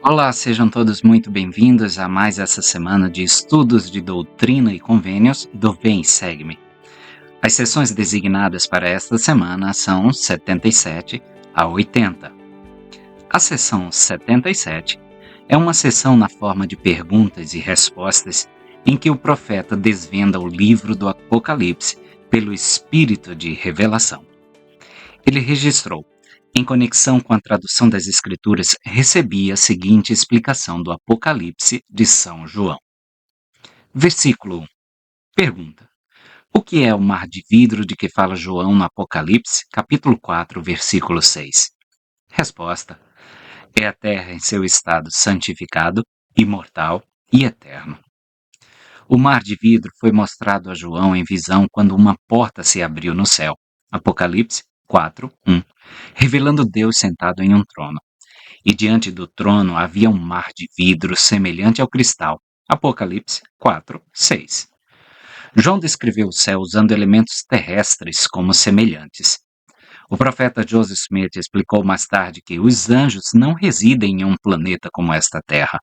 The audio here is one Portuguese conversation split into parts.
Olá, sejam todos muito bem-vindos a mais essa semana de estudos de doutrina e convênios do Vem e Segue-me. As sessões designadas para esta semana são 77 a 80. A sessão 77 é uma sessão na forma de perguntas e respostas em que o profeta desvenda o livro do Apocalipse pelo espírito de revelação. Ele registrou: em conexão com a tradução das Escrituras, recebi a seguinte explicação do Apocalipse de São João. Versículo 1. Pergunta: o que é o mar de vidro de que fala João no Apocalipse, capítulo 4, versículo 6? Resposta: é a terra em seu estado santificado, imortal e eterno. O mar de vidro foi mostrado a João em visão quando uma porta se abriu no céu. Apocalipse 4, 1. Revelando Deus sentado em um trono. E diante do trono havia um mar de vidro semelhante ao cristal. Apocalipse 4, 6. João descreveu o céu usando elementos terrestres como semelhantes. O profeta Joseph Smith explicou mais tarde que os anjos não residem em um planeta como esta Terra,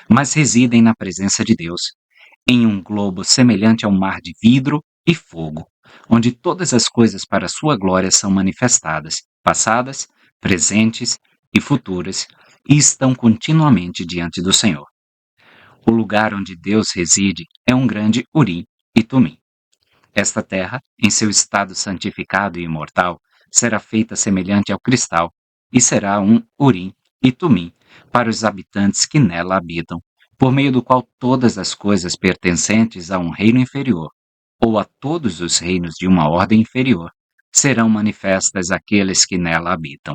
mas residem na presença de Deus, em um globo semelhante a um mar de vidro e fogo, onde todas as coisas para sua glória são manifestadas, passadas, presentes e futuras, e estão continuamente diante do Senhor. O lugar onde Deus reside é um grande Urim e Tumim. Esta terra, em seu estado santificado e imortal, será feita semelhante ao cristal, e será um Urim e Tumim para os habitantes que nela habitam, por meio do qual todas as coisas pertencentes a um reino inferior, ou a todos os reinos de uma ordem inferior, serão manifestas àqueles que nela habitam,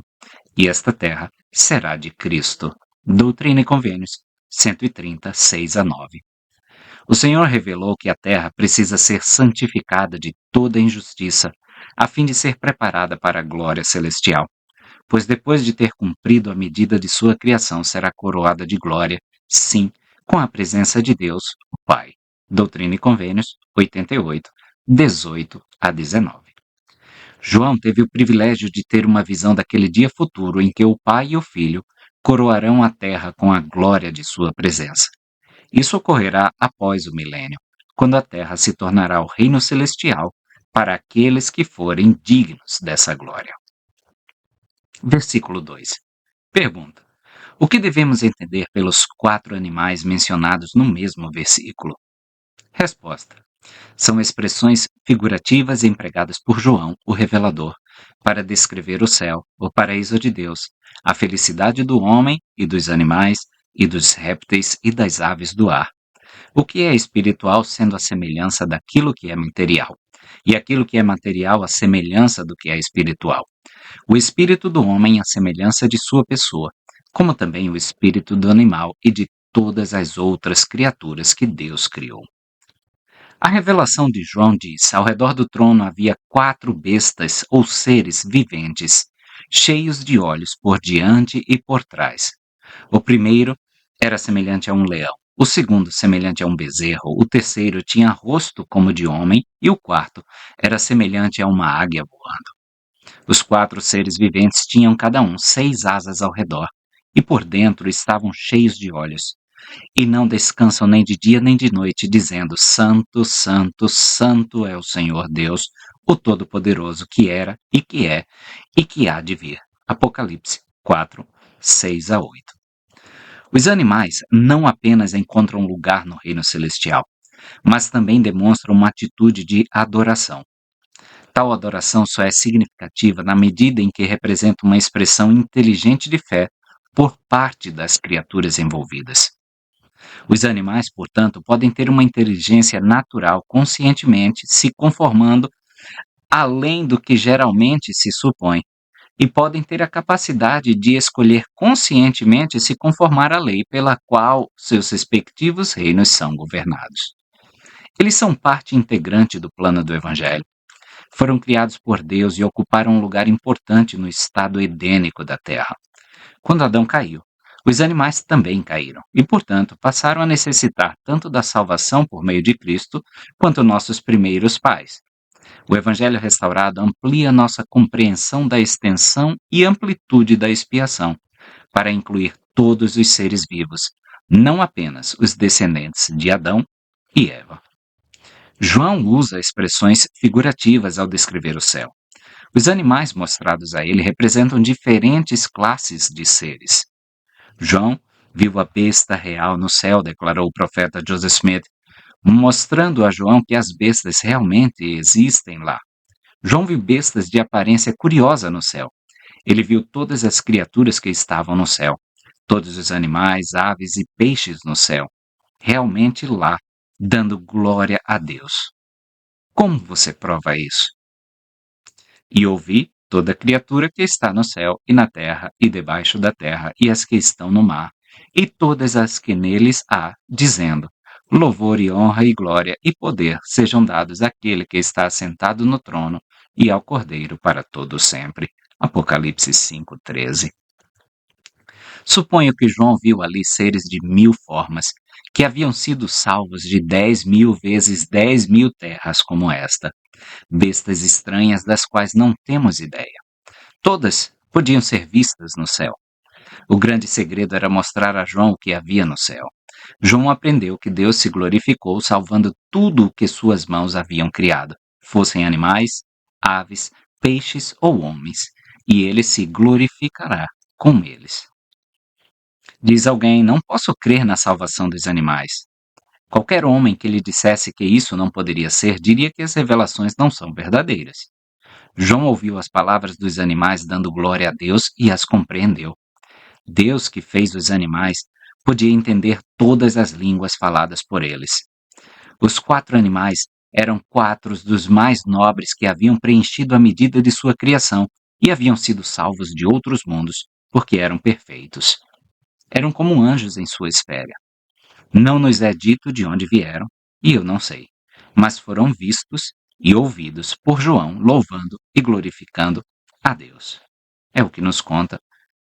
e esta terra será de Cristo. Doutrina e Convênios, 130, 6 a 9. O Senhor revelou que a terra precisa ser santificada de toda injustiça, a fim de ser preparada para a glória celestial, pois depois de ter cumprido a medida de sua criação será coroada de glória, sim, com a presença de Deus, o Pai. Doutrina e Convênios, 88, 18 a 19. João teve o privilégio de ter uma visão daquele dia futuro em que o Pai e o Filho coroarão a terra com a glória de sua presença. Isso ocorrerá após o milênio, quando a terra se tornará o reino celestial para aqueles que forem dignos dessa glória. Versículo 2. Pergunta: o que devemos entender pelos 4 animais mencionados no mesmo versículo? Resposta: são expressões figurativas empregadas por João, o revelador, para descrever o céu, o paraíso de Deus, a felicidade do homem e dos animais, e dos répteis e das aves do ar. O que é espiritual sendo a semelhança daquilo que é material, e aquilo que é material a semelhança do que é espiritual. O espírito do homem a semelhança de sua pessoa, como também o espírito do animal e de todas as outras criaturas que Deus criou. A revelação de João diz: ao redor do trono havia 4 bestas ou seres viventes, cheios de olhos por diante e por trás. O primeiro era semelhante a um leão, o segundo semelhante a um bezerro, o terceiro tinha rosto como de homem e o quarto era semelhante a uma águia voando. Os 4 seres viventes tinham cada um 6 asas ao redor e por dentro estavam cheios de olhos. E não descansam nem de dia nem de noite, dizendo: Santo, Santo, Santo é o Senhor Deus, o Todo-Poderoso, que era e que há de vir. Apocalipse 4, 6 a 8. Os animais não apenas encontram lugar no reino celestial, mas também demonstram uma atitude de adoração. Tal adoração só é significativa na medida em que representa uma expressão inteligente de fé por parte das criaturas envolvidas. Os animais, portanto, podem ter uma inteligência natural conscientemente se conformando além do que geralmente se supõe, e podem ter a capacidade de escolher conscientemente se conformar à lei pela qual seus respectivos reinos são governados. Eles são parte integrante do plano do Evangelho. Foram criados por Deus e ocuparam um lugar importante no estado edênico da terra. Quando Adão caiu, os animais também caíram e, portanto, passaram a necessitar tanto da salvação por meio de Cristo quanto nossos primeiros pais. O Evangelho restaurado amplia nossa compreensão da extensão e amplitude da expiação, para incluir todos os seres vivos, não apenas os descendentes de Adão e Eva. João usa expressões figurativas ao descrever o céu. Os animais mostrados a ele representam diferentes classes de seres. João viu a besta real no céu, declarou o profeta Joseph Smith, mostrando a João que as bestas realmente existem lá. João viu bestas de aparência curiosa no céu. Ele viu todas as criaturas que estavam no céu, todos os animais, aves e peixes no céu, realmente lá, dando glória a Deus. Como você prova isso? E ouvi toda criatura que está no céu e na terra e debaixo da terra e as que estão no mar, e todas as que neles há, dizendo: louvor e honra e glória e poder sejam dados àquele que está assentado no trono e ao Cordeiro para todo sempre. Apocalipse 5:13. Suponho que João viu ali seres de 1000 formas, que haviam sido salvos de 10.000 vezes 10.000 terras como esta, bestas estranhas das quais não temos ideia. Todas podiam ser vistas no céu. O grande segredo era mostrar a João o que havia no céu. João aprendeu que Deus se glorificou salvando tudo o que suas mãos haviam criado, fossem animais, aves, peixes ou homens, e ele se glorificará com eles. Diz alguém: não posso crer na salvação dos animais. Qualquer homem que lhe dissesse que isso não poderia ser, diria que as revelações não são verdadeiras. João ouviu as palavras dos animais dando glória a Deus e as compreendeu. Deus, que fez os animais, podia entender todas as línguas faladas por eles. Os 4 animais eram 4 dos mais nobres que haviam preenchido a medida de sua criação e haviam sido salvos de outros mundos, porque eram perfeitos. Eram como anjos em sua esfera. Não nos é dito de onde vieram, e eu não sei, mas foram vistos e ouvidos por João, louvando e glorificando a Deus. É o que nos conta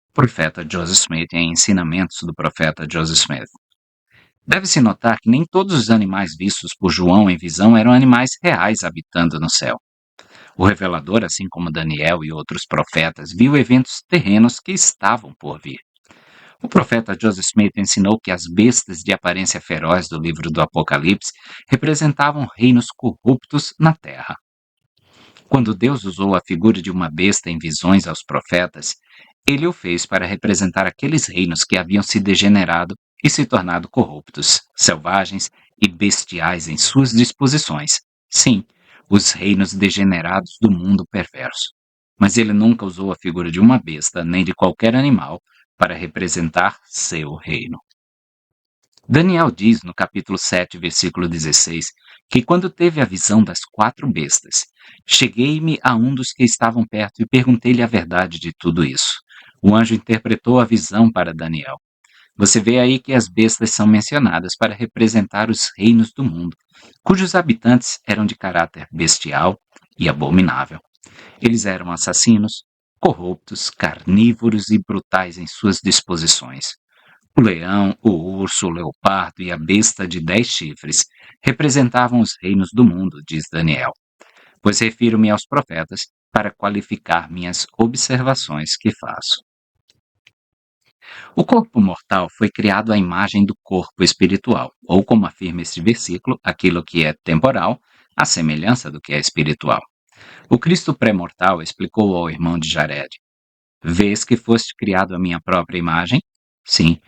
o profeta Joseph Smith em Ensinamentos do profeta Joseph Smith. Deve-se notar que nem todos os animais vistos por João em visão eram animais reais habitando no céu. O revelador, assim como Daniel e outros profetas, viu eventos terrenos que estavam por vir. O profeta Joseph Smith ensinou que as bestas de aparência feroz do livro do Apocalipse representavam reinos corruptos na terra. Quando Deus usou a figura de uma besta em visões aos profetas, ele o fez para representar aqueles reinos que haviam se degenerado e se tornado corruptos, selvagens e bestiais em suas disposições. Sim, os reinos degenerados do mundo perverso. Mas ele nunca usou a figura de uma besta nem de qualquer animal para representar seu reino. Daniel diz no capítulo 7, versículo 16, que quando teve a visão das 4 bestas, cheguei-me a um dos que estavam perto e perguntei-lhe a verdade de tudo isso. O anjo interpretou a visão para Daniel. Você vê aí que as bestas são mencionadas para representar os reinos do mundo, cujos habitantes eram de caráter bestial e abominável. Eles eram assassinos, corruptos, carnívoros e brutais em suas disposições. O leão, o urso, o leopardo e a besta de 10 chifres representavam os reinos do mundo, diz Daniel, pois refiro-me aos profetas para qualificar minhas observações que faço. O corpo mortal foi criado à imagem do corpo espiritual, ou como afirma este versículo, aquilo que é temporal, à semelhança do que é espiritual. O Cristo pré-mortal explicou ao irmão de Jared: vês que foste criado à minha própria imagem? Sim,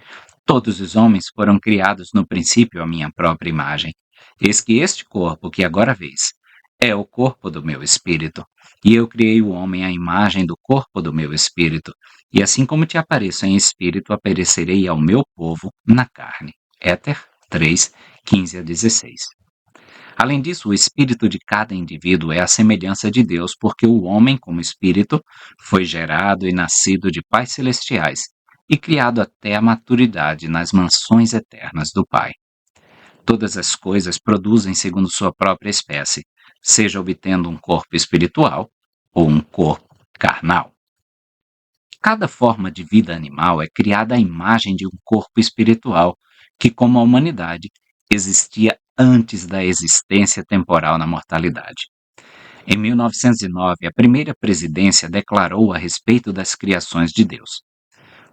todos os homens foram criados no princípio à minha própria imagem. Eis que este corpo que agora vês é o corpo do meu espírito, e eu criei o homem à imagem do corpo do meu espírito, e assim como te apareço em espírito, aparecerei ao meu povo na carne. Éter 3, 15 a 16. Além disso, o espírito de cada indivíduo é a semelhança de Deus, porque o homem, como espírito, foi gerado e nascido de pais celestiais e criado até a maturidade nas mansões eternas do Pai. Todas as coisas produzem segundo sua própria espécie, seja obtendo um corpo espiritual ou um corpo carnal. Cada forma de vida animal é criada à imagem de um corpo espiritual, que, como a humanidade, existia antes da existência temporal na mortalidade. Em 1909, a primeira presidência declarou a respeito das criações de Deus: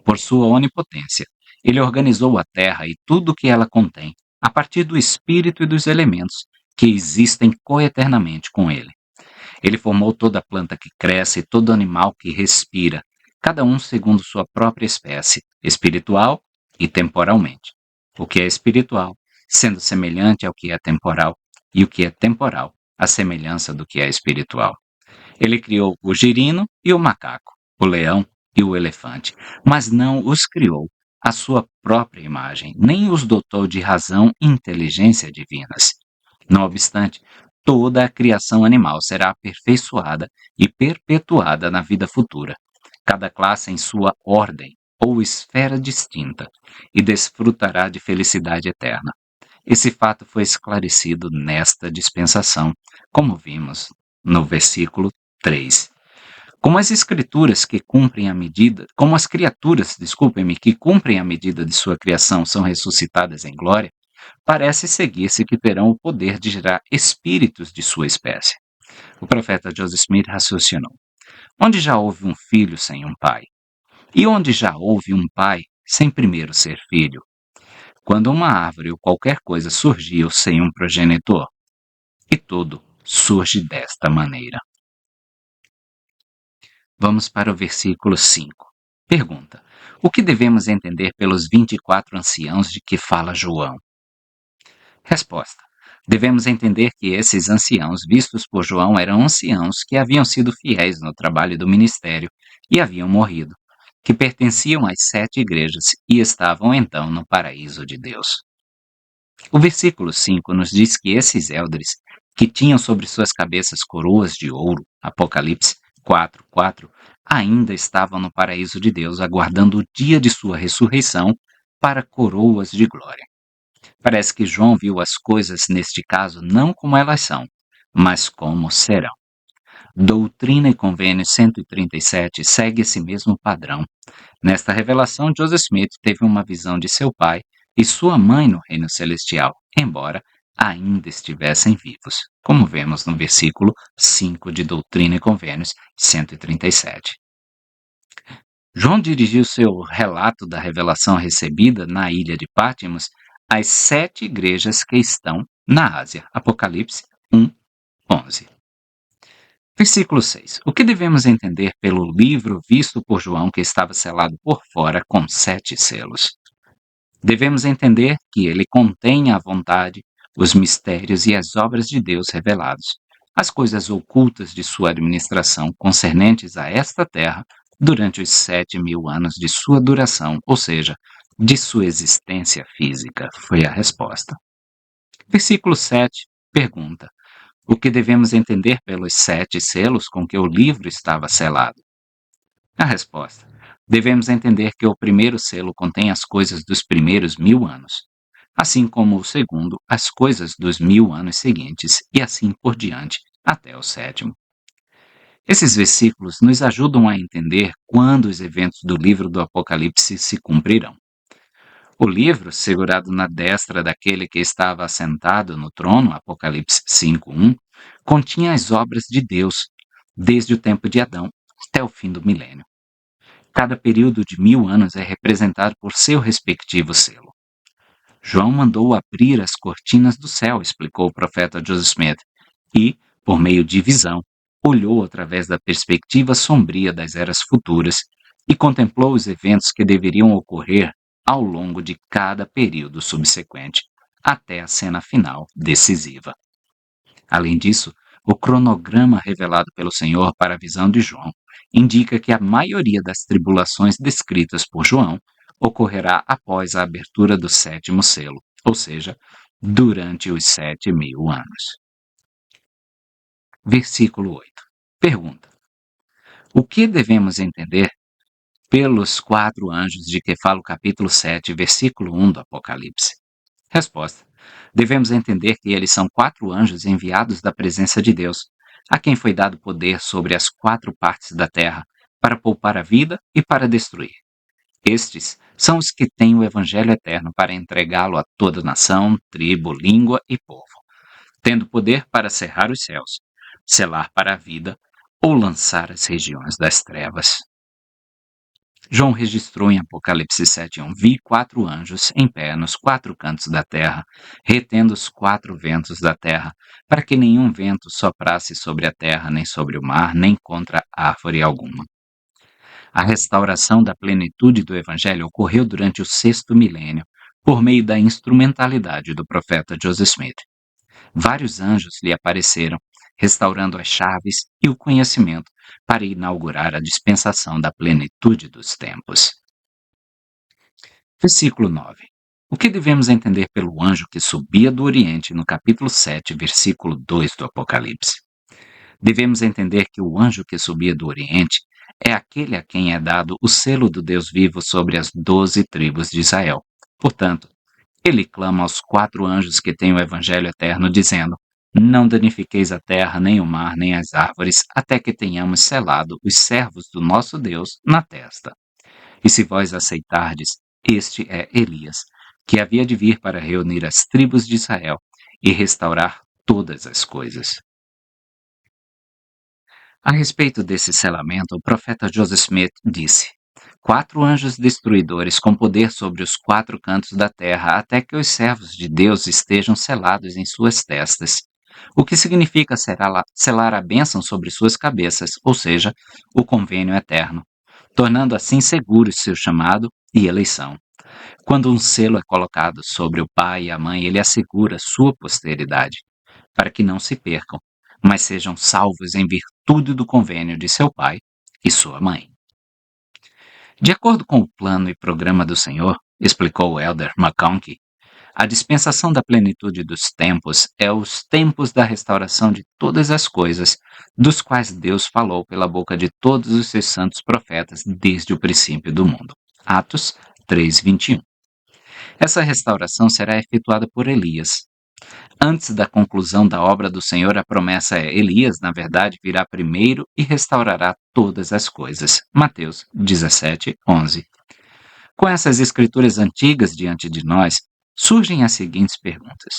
Por sua onipotência, ele organizou a terra e tudo o que ela contém, a partir do espírito e dos elementos que existem coeternamente com ele. Ele formou toda planta que cresce e todo animal que respira, cada um segundo sua própria espécie, espiritual e temporalmente. O que é espiritual, sendo semelhante ao que é temporal, e o que é temporal, a semelhança do que é espiritual. Ele criou o girino e o macaco, o leão e o elefante, mas não os criou à sua própria imagem, nem os dotou de razão e inteligência divinas. Não obstante, toda a criação animal será aperfeiçoada e perpetuada na vida futura, cada classe em sua ordem ou esfera distinta, e desfrutará de felicidade eterna. Esse fato foi esclarecido nesta dispensação, como vimos no versículo 3. Como as escrituras que cumprem a medida, como as criaturas, desculpem-me, que cumprem a medida de sua criação são ressuscitadas em glória, parece seguir-se que terão o poder de gerar espíritos de sua espécie. O profeta Joseph Smith raciocinou: onde já houve um filho sem um pai? E onde já houve um pai sem primeiro ser filho? Quando uma árvore ou qualquer coisa surgiu sem um progenitor? E tudo surge desta maneira. Vamos para o versículo 5. Pergunta: o que devemos entender pelos 24 anciãos de que fala João? Resposta: devemos entender que esses anciãos vistos por João eram anciãos que haviam sido fiéis no trabalho do ministério e haviam morrido, que pertenciam às 7 igrejas e estavam então no paraíso de Deus. O versículo 5 nos diz que esses eldres, que tinham sobre suas cabeças coroas de ouro, Apocalipse 4:4, ainda estavam no paraíso de Deus, aguardando o dia de sua ressurreição para coroas de glória. Parece que João viu as coisas neste caso não como elas são, mas como serão. Doutrina e Convênios 137 segue esse mesmo padrão. Nesta revelação, Joseph Smith teve uma visão de seu pai e sua mãe no reino celestial, embora ainda estivessem vivos, como vemos no versículo 5 de Doutrina e Convênios 137. João dirigiu seu relato da revelação recebida na ilha de Patmos às 7 igrejas que estão na Ásia. Apocalipse 1:11. Versículo 6. O que devemos entender pelo livro visto por João que estava selado por fora com 7 selos? Devemos entender que ele contém a vontade, os mistérios e as obras de Deus revelados, as coisas ocultas de sua administração concernentes a esta terra durante os 7.000 anos de sua duração, ou seja, de sua existência física, foi a resposta. Versículo 7 pergunta: o que devemos entender pelos 7 selos com que o livro estava selado? A resposta: devemos entender que o primeiro selo contém as coisas dos primeiros 1.000 anos, assim como o segundo, as coisas dos 1.000 anos seguintes, e assim por diante, até o 7º. Esses versículos nos ajudam a entender quando os eventos do livro do Apocalipse se cumprirão. O livro, segurado na destra daquele que estava assentado no trono, Apocalipse 5:1, continha as obras de Deus, desde o tempo de Adão até o fim do milênio. Cada período de 1.000 anos é representado por seu respectivo selo. João mandou abrir as cortinas do céu, explicou o profeta Joseph Smith, e, por meio de visão, olhou através da perspectiva sombria das eras futuras e contemplou os eventos que deveriam ocorrer ao longo de cada período subsequente, até a cena final decisiva. Além disso, o cronograma revelado pelo Senhor para a visão de João indica que a maioria das tribulações descritas por João ocorrerá após a abertura do 7º selo, ou seja, durante os 7.000 anos. Versículo 8. Pergunta: o que devemos entender pelos 4 anjos de que fala o capítulo 7, versículo 1 do Apocalipse? Resposta: devemos entender que eles são 4 anjos enviados da presença de Deus, a quem foi dado poder sobre as 4 partes da terra, para poupar a vida e para destruir. Estes são os que têm o evangelho eterno para entregá-lo a toda nação, tribo, língua e povo, tendo poder para cerrar os céus, selar para a vida ou lançar as regiões das trevas. João registrou em Apocalipse 7:1: Vi 4 anjos em pé nos 4 cantos da terra, retendo os 4 ventos da terra, para que nenhum vento soprasse sobre a terra, nem sobre o mar, nem contra árvore alguma. A restauração da plenitude do Evangelho ocorreu durante o 6º milênio, por meio da instrumentalidade do profeta Joseph Smith. Vários anjos lhe apareceram, restaurando as chaves e o conhecimento para inaugurar a dispensação da plenitude dos tempos. Versículo 9. O que devemos entender pelo anjo que subia do Oriente no capítulo 7, versículo 2 do Apocalipse? Devemos entender que o anjo que subia do Oriente é aquele a quem é dado o selo do Deus vivo sobre as 12 tribos de Israel. Portanto, ele clama aos 4 anjos que têm o Evangelho eterno, dizendo: Não danifiqueis a terra, nem o mar, nem as árvores, até que tenhamos selado os servos do nosso Deus na testa. E se vós aceitardes, este é Elias, que havia de vir para reunir as tribos de Israel e restaurar todas as coisas. A respeito desse selamento, o profeta Joseph Smith disse: 4 anjos destruidores com poder sobre os 4 cantos da terra, até que os servos de Deus estejam selados em suas testas. O que significa selar a bênção sobre suas cabeças, ou seja, o convênio eterno, tornando assim seguros seu chamado e eleição. Quando um selo é colocado sobre o pai e a mãe, ele assegura sua posteridade, para que não se percam, mas sejam salvos em virtude do convênio de seu pai e sua mãe. De acordo com o plano e programa do Senhor, explicou o Elder McConkie, a dispensação da plenitude dos tempos é os tempos da restauração de todas as coisas, dos quais Deus falou pela boca de todos os seus santos profetas desde o princípio do mundo. Atos 3:21. Essa restauração será efetuada por Elias. Antes da conclusão da obra do Senhor, a promessa é: Elias, na verdade, virá primeiro e restaurará todas as coisas. Mateus 17:11. Com essas escrituras antigas diante de nós, surgem as seguintes perguntas: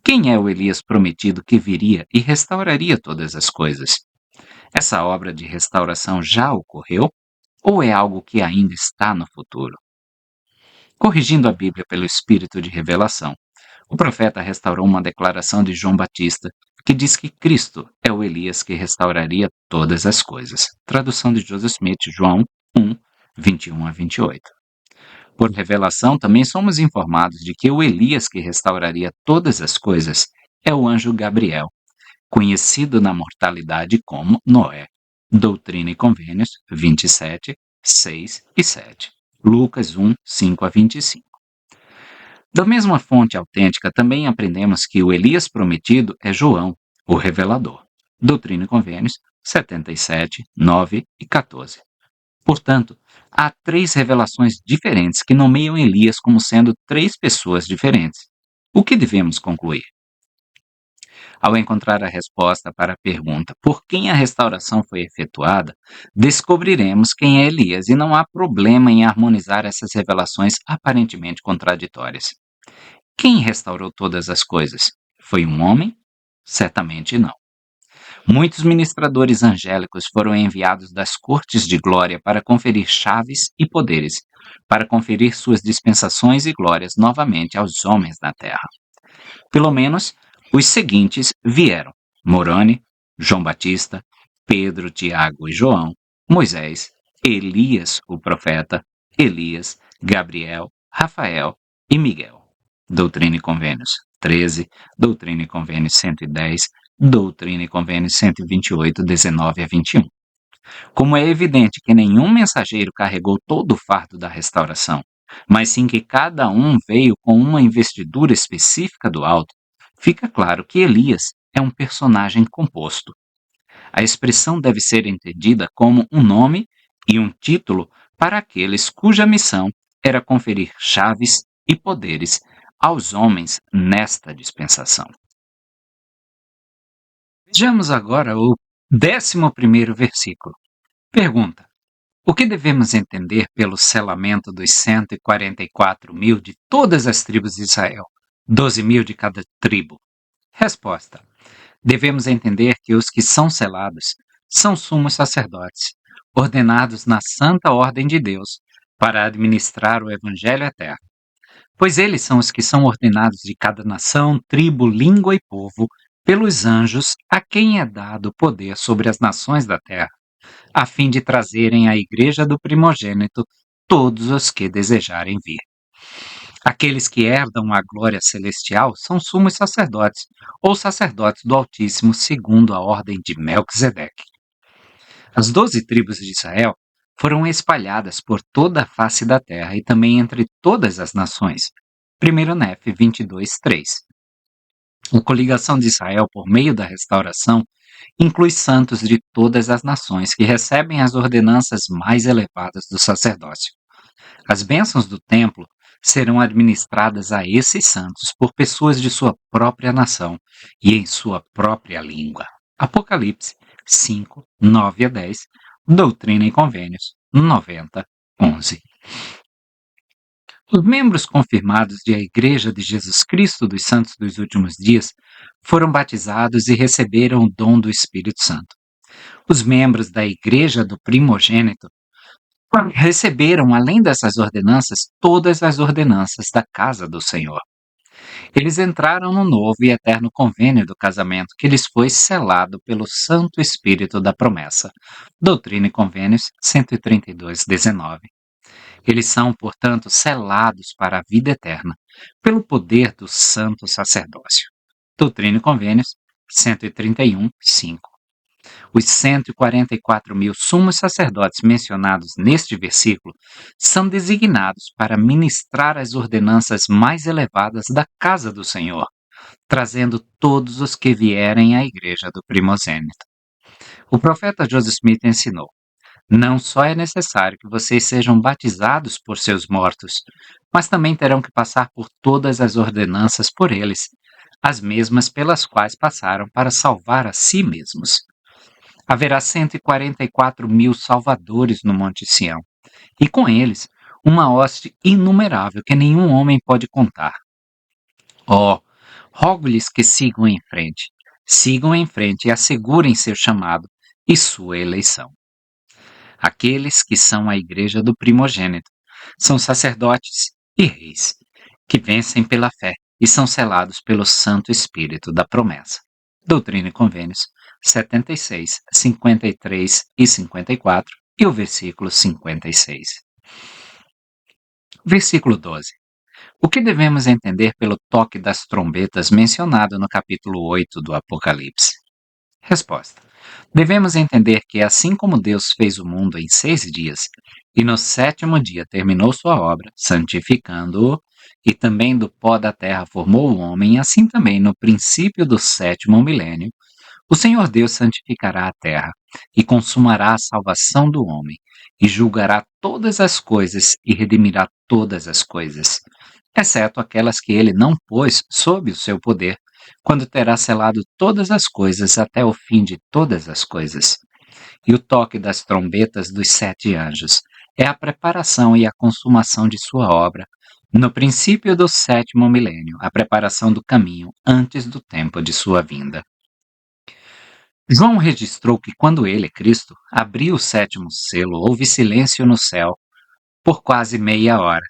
quem é o Elias prometido que viria e restauraria todas as coisas? Essa obra de restauração já ocorreu ou é algo que ainda está no futuro? Corrigindo a Bíblia pelo Espírito de revelação, o profeta restaurou uma declaração de João Batista, que diz que Cristo é o Elias que restauraria todas as coisas. Tradução de Joseph Smith, João 1:21-28. Por revelação, também somos informados de que o Elias que restauraria todas as coisas é o anjo Gabriel, conhecido na mortalidade como Noé. Doutrina e Convênios 27, 6 e 7. Lucas 1:5-25. Da mesma fonte autêntica, também aprendemos que o Elias prometido é João, o revelador. Doutrina e Convênios 77, 9 e 14. Portanto, há 3 revelações diferentes que nomeiam Elias como sendo 3 pessoas diferentes. O que devemos concluir? Ao encontrar a resposta para a pergunta por quem a restauração foi efetuada, descobriremos quem é Elias e não há problema em harmonizar essas revelações aparentemente contraditórias. Quem restaurou todas as coisas? Foi um homem? Certamente não. Muitos ministradores angélicos foram enviados das cortes de glória para conferir chaves e poderes, para conferir suas dispensações e glórias novamente aos homens na terra. Pelo menos, os seguintes vieram: Moroni, João Batista, Pedro, Tiago e João, Moisés, Elias, o profeta, Elias, Gabriel, Rafael e Miguel. Doutrina e Convênios 13, Doutrina e Convênios 110, Doutrina e Convênios 128, 19-21. Como é evidente que nenhum mensageiro carregou todo o fardo da restauração, mas sim que cada um veio com uma investidura específica do alto, fica claro que Elias é um personagem composto. A expressão deve ser entendida como um nome e um título para aqueles cuja missão era conferir chaves e poderes aos homens nesta dispensação. Vejamos agora o 11º versículo. Pergunta: o que devemos entender pelo selamento dos 144.000 de todas as tribos de Israel, 12.000 de cada tribo? Resposta: devemos entender que os que são selados são sumos sacerdotes, ordenados na santa ordem de Deus, para administrar o evangelho eterno. Pois eles são os que são ordenados de cada nação, tribo, língua e povo, pelos anjos, a quem é dado poder sobre as nações da terra, a fim de trazerem à igreja do primogênito todos os que desejarem vir. Aqueles que herdam a glória celestial são sumos sacerdotes, ou sacerdotes do Altíssimo, segundo a ordem de Melquisedeque. As 12 tribos de Israel foram espalhadas por toda a face da terra e também entre todas as nações. 1 Nef 22:3. A coligação de Israel por meio da restauração inclui santos de todas as nações que recebem as ordenanças mais elevadas do sacerdócio. As bênçãos do templo serão administradas a esses santos por pessoas de sua própria nação e em sua própria língua. Apocalipse 5, 9 a 10, Doutrina e Convênios 90, 11. Os membros confirmados de A Igreja de Jesus Cristo dos Santos dos Últimos Dias foram batizados e receberam o dom do Espírito Santo. Os membros da Igreja do Primogênito receberam, além dessas ordenanças, todas as ordenanças da casa do Senhor. Eles entraram no novo e eterno convênio do casamento que lhes foi selado pelo Santo Espírito da promessa. Doutrina e Convênios 132:19. Eles são, portanto, selados para a vida eterna, pelo poder do santo sacerdócio. Doutrina e Convênios 131:5. Os 144.000 sumos sacerdotes mencionados neste versículo são designados para ministrar as ordenanças mais elevadas da casa do Senhor, trazendo todos os que vierem à igreja do primogênito. O profeta Joseph Smith ensinou: não só é necessário que vocês sejam batizados por seus mortos, mas também terão que passar por todas as ordenanças por eles, as mesmas pelas quais passaram para salvar a si mesmos. Haverá 144.000 salvadores no Monte Sião, e com eles uma hoste inumerável que nenhum homem pode contar. Rogo-lhes que sigam em frente e assegurem seu chamado e sua eleição. Aqueles que são a igreja do primogênito são sacerdotes e reis, que vencem pela fé e são selados pelo Santo Espírito da promessa. Doutrina e Convênios 76, 53 e 54 e o versículo 56. Versículo 12. O que devemos entender pelo toque das trombetas mencionado no capítulo 8 do Apocalipse? Resposta. Devemos entender que assim como Deus fez o mundo em 6 dias, e no 7º dia terminou sua obra, santificando-o, e também do pó da terra formou o homem, assim também no princípio do 7º milênio, o Senhor Deus santificará a terra, e consumará a salvação do homem, e julgará todas as coisas, e redimirá todas as coisas, exceto aquelas que ele não pôs sob o seu poder, quando terá selado todas as coisas até o fim de todas as coisas. E o toque das trombetas dos 7 anjos é a preparação e a consumação de sua obra, no princípio do 7º milênio, a preparação do caminho antes do tempo de sua vinda. João registrou que quando ele, Cristo, abriu o 7º selo, houve silêncio no céu por quase meia hora.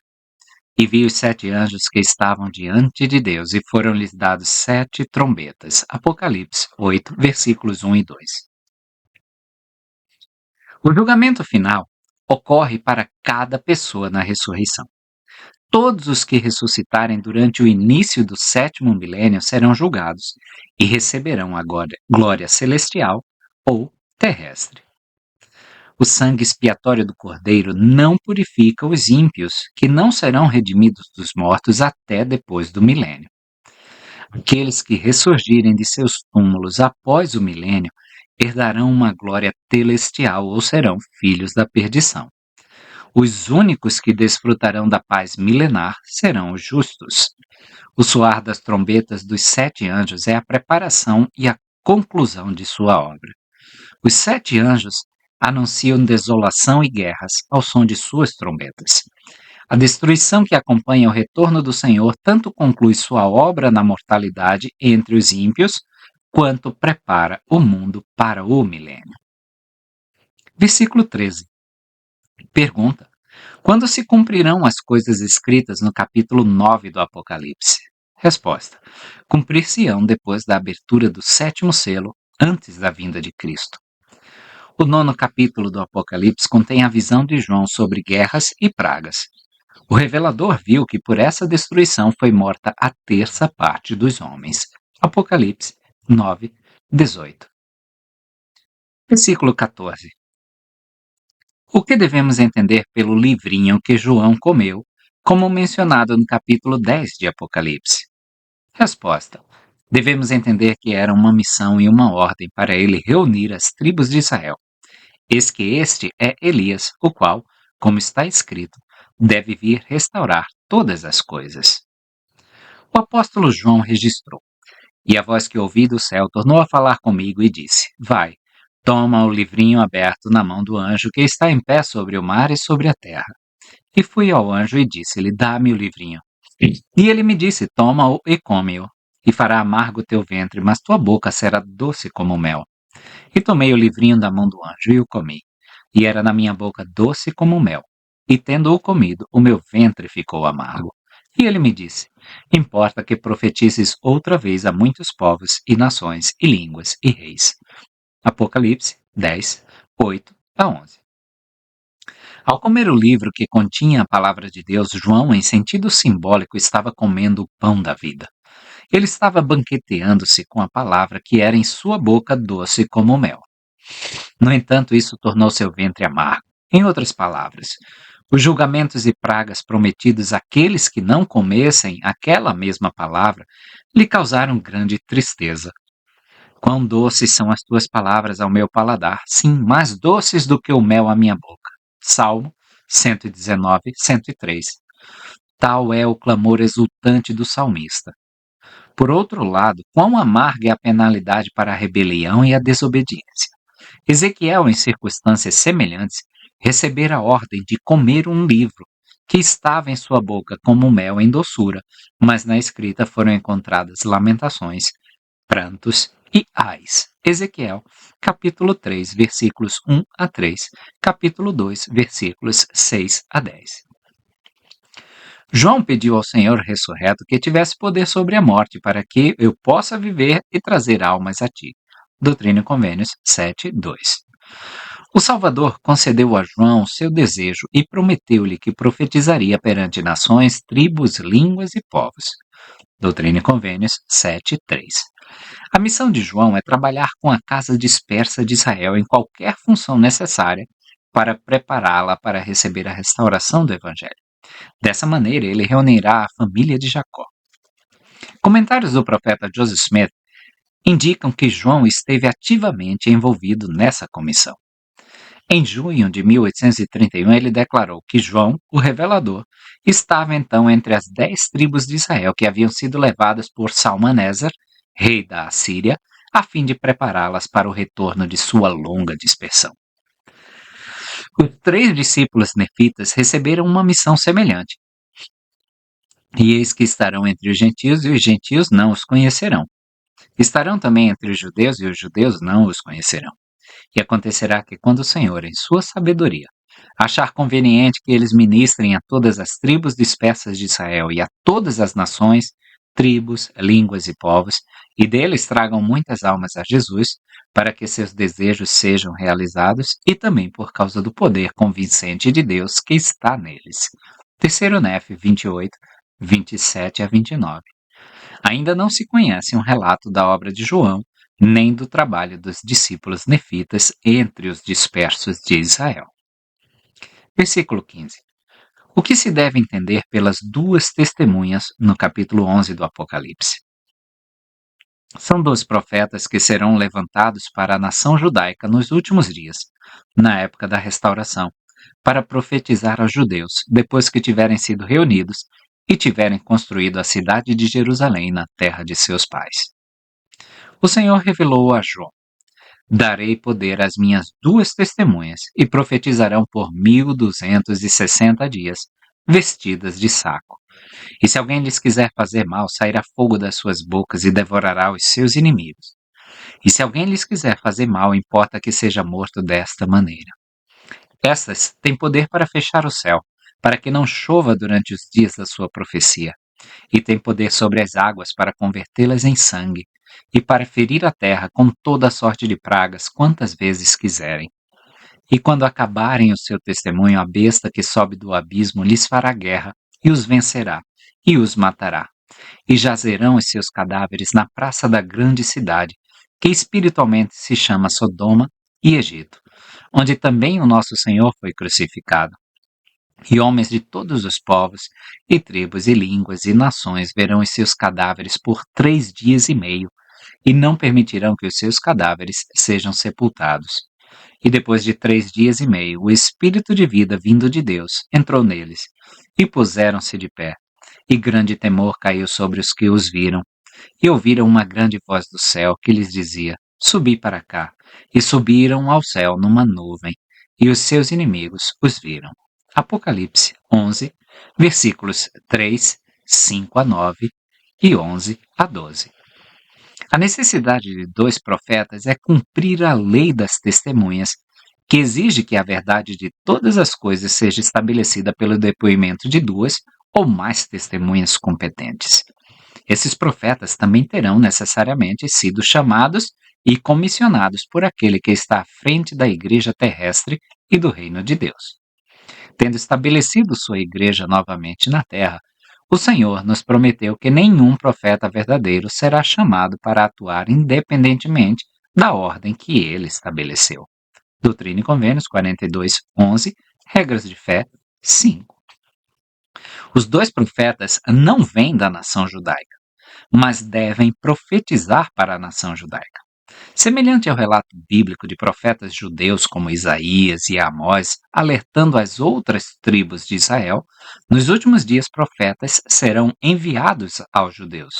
E vi os 7 anjos que estavam diante de Deus, e foram-lhes dados 7 trombetas. Apocalipse 8, versículos 1 e 2. O julgamento final ocorre para cada pessoa na ressurreição. Todos os que ressuscitarem durante o início do 7º milênio serão julgados e receberão a glória celestial ou terrestre. O sangue expiatório do Cordeiro não purifica os ímpios, que não serão redimidos dos mortos até depois do milênio. Aqueles que ressurgirem de seus túmulos após o milênio herdarão uma glória celestial ou serão filhos da perdição. Os únicos que desfrutarão da paz milenar serão os justos. O soar das trombetas dos 7 anjos é a preparação e a conclusão de sua obra. Os 7 anjos anunciam desolação e guerras ao som de suas trombetas. A destruição que acompanha o retorno do Senhor tanto conclui sua obra na mortalidade entre os ímpios, quanto prepara o mundo para o milênio. Versículo 13. Pergunta: Quando se cumprirão as coisas escritas no capítulo 9 do Apocalipse? Resposta: cumprir-se-ão depois da abertura do sétimo selo, antes da vinda de Cristo. O nono capítulo do Apocalipse contém a visão de João sobre guerras e pragas. O revelador viu que por essa destruição foi morta a terça parte dos homens. Apocalipse 9, 18. Versículo 14. O que devemos entender pelo livrinho que João comeu, como mencionado no capítulo 10 de Apocalipse? Resposta: devemos entender que era uma missão e uma ordem para ele reunir as tribos de Israel. Eis que este é Elias, o qual, como está escrito, deve vir restaurar todas as coisas. O apóstolo João registrou: e a voz que ouvi do céu tornou a falar comigo e disse: vai, toma o livrinho aberto na mão do anjo que está em pé sobre o mar e sobre a terra. E fui ao anjo e disse-lhe: dá-me o livrinho. E ele me disse: toma-o e come-o, e fará amargo teu ventre, mas tua boca será doce como mel. E tomei o livrinho da mão do anjo e o comi, e era na minha boca doce como mel. E tendo-o comido, o meu ventre ficou amargo. E ele me disse: importa que profetizes outra vez a muitos povos e nações e línguas e reis. Apocalipse 10, 8 a 11. Ao comer o livro que continha a palavra de Deus, João, em sentido simbólico, estava comendo o pão da vida. Ele estava banqueteando-se com a palavra que era em sua boca doce como mel. No entanto, isso tornou seu ventre amargo. Em outras palavras, os julgamentos e pragas prometidos àqueles que não comessem aquela mesma palavra lhe causaram grande tristeza. Quão doces são as tuas palavras ao meu paladar, sim, mais doces do que o mel à minha boca. Salmo 119, 103. Tal é o clamor exultante do salmista. Por outro lado, quão amarga é a penalidade para a rebelião e a desobediência. Ezequiel, em circunstâncias semelhantes, recebera a ordem de comer um livro que estava em sua boca como mel em doçura, mas na escrita foram encontradas lamentações, prantos e ais. Ezequiel, capítulo 3, versículos 1 a 3, capítulo 2, versículos 6 a 10. João pediu ao Senhor ressurreto que tivesse poder sobre a morte, para que eu possa viver e trazer almas a ti. Doutrina e Convênios 7, 2. O Salvador concedeu a João seu desejo e prometeu-lhe que profetizaria perante nações, tribos, línguas e povos. Doutrina e Convênios 7, 3. A missão de João é trabalhar com a casa dispersa de Israel em qualquer função necessária para prepará-la para receber a restauração do Evangelho. Dessa maneira, ele reunirá a família de Jacó. Comentários do profeta Joseph Smith indicam que João esteve ativamente envolvido nessa comissão. Em junho de 1831, ele declarou que João, o revelador, estava então entre as 10 tribos de Israel que haviam sido levadas por Salmaneser, rei da Assíria, a fim de prepará-las para o retorno de sua longa dispersão. Os 3 discípulos nefitas receberam uma missão semelhante. E eis que estarão entre os gentios, e os gentios não os conhecerão. Estarão também entre os judeus, e os judeus não os conhecerão. E acontecerá que, quando o Senhor, em sua sabedoria, achar conveniente que eles ministrem a todas as tribos dispersas de Israel e a todas as nações, tribos, línguas e povos, e deles tragam muitas almas a Jesus, para que seus desejos sejam realizados, e também por causa do poder convincente de Deus que está neles. 3 Nef 28, 27 a 29. Ainda não se conhece um relato da obra de João, nem do trabalho dos discípulos nefitas entre os dispersos de Israel. Versículo 15. O que se deve entender pelas 2 testemunhas no capítulo 11 do Apocalipse? São 2 profetas que serão levantados para a nação judaica nos últimos dias, na época da restauração, para profetizar aos judeus, depois que tiverem sido reunidos e tiverem construído a cidade de Jerusalém na terra de seus pais. O Senhor revelou a João: darei poder às minhas 2 testemunhas, e profetizarão por 1260 dias, vestidas de saco. E se alguém lhes quiser fazer mal, sairá fogo das suas bocas e devorará os seus inimigos. E se alguém lhes quiser fazer mal, importa que seja morto desta maneira. Estas têm poder para fechar o céu, para que não chova durante os dias da sua profecia, e têm poder sobre as águas para convertê-las em sangue, e para ferir a terra com toda a sorte de pragas quantas vezes quiserem. E quando acabarem o seu testemunho, a besta que sobe do abismo lhes fará guerra, e os vencerá, e os matará. E jazerão os seus cadáveres na praça da grande cidade, que espiritualmente se chama Sodoma e Egito, onde também o nosso Senhor foi crucificado. E homens de todos os povos, e tribos, e línguas, e nações verão os seus cadáveres por 3 dias e meio, e não permitirão que os seus cadáveres sejam sepultados. E depois de 3 dias e meio, o Espírito de vida vindo de Deus entrou neles, e puseram-se de pé. E grande temor caiu sobre os que os viram, e ouviram uma grande voz do céu que lhes dizia: Subi para cá. E subiram ao céu numa nuvem, e os seus inimigos os viram. Apocalipse 11, versículos 3, 5 a 9 e 11 a 12. A necessidade de 2 profetas é cumprir a lei das testemunhas, que exige que a verdade de todas as coisas seja estabelecida pelo depoimento de 2 ou mais testemunhas competentes. Esses profetas também terão necessariamente sido chamados e comissionados por aquele que está à frente da igreja terrestre e do reino de Deus. Tendo estabelecido sua igreja novamente na terra, o Senhor nos prometeu que nenhum profeta verdadeiro será chamado para atuar independentemente da ordem que ele estabeleceu. Doutrina e Convênios 42:11, Regras de Fé 5. Os 2 profetas não vêm da nação judaica, mas devem profetizar para a nação judaica. Semelhante ao relato bíblico de profetas judeus como Isaías e Amós, alertando as outras tribos de Israel, nos últimos dias profetas serão enviados aos judeus.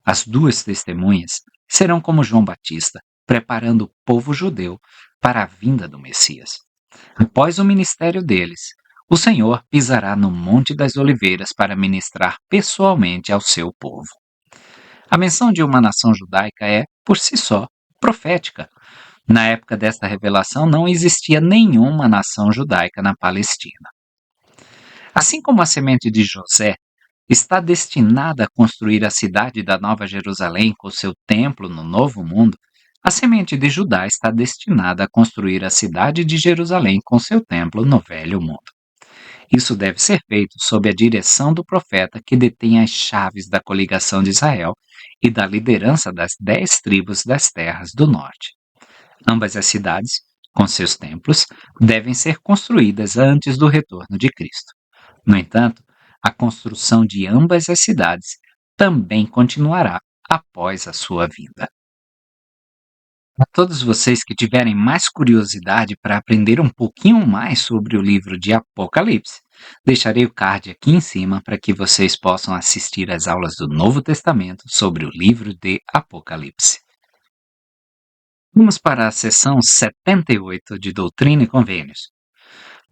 As 2 testemunhas serão como João Batista, preparando o povo judeu para a vinda do Messias. Após o ministério deles, o Senhor pisará no Monte das Oliveiras para ministrar pessoalmente ao seu povo. A menção de uma nação judaica é, por si só, profética. Na época desta revelação não existia nenhuma nação judaica na Palestina. Assim como a semente de José está destinada a construir a cidade da Nova Jerusalém com seu templo no Novo Mundo, a semente de Judá está destinada a construir a cidade de Jerusalém com seu templo no Velho Mundo. Isso deve ser feito sob a direção do profeta que detém as chaves da coligação de Israel e da liderança das 10 tribos das terras do norte. Ambas as cidades, com seus templos, devem ser construídas antes do retorno de Cristo. No entanto, a construção de ambas as cidades também continuará após a sua vinda. A todos vocês que tiverem mais curiosidade para aprender um pouquinho mais sobre o livro de Apocalipse, deixarei o card aqui em cima para que vocês possam assistir às aulas do Novo Testamento sobre o livro de Apocalipse. Vamos para a seção 78 de Doutrina e Convênios.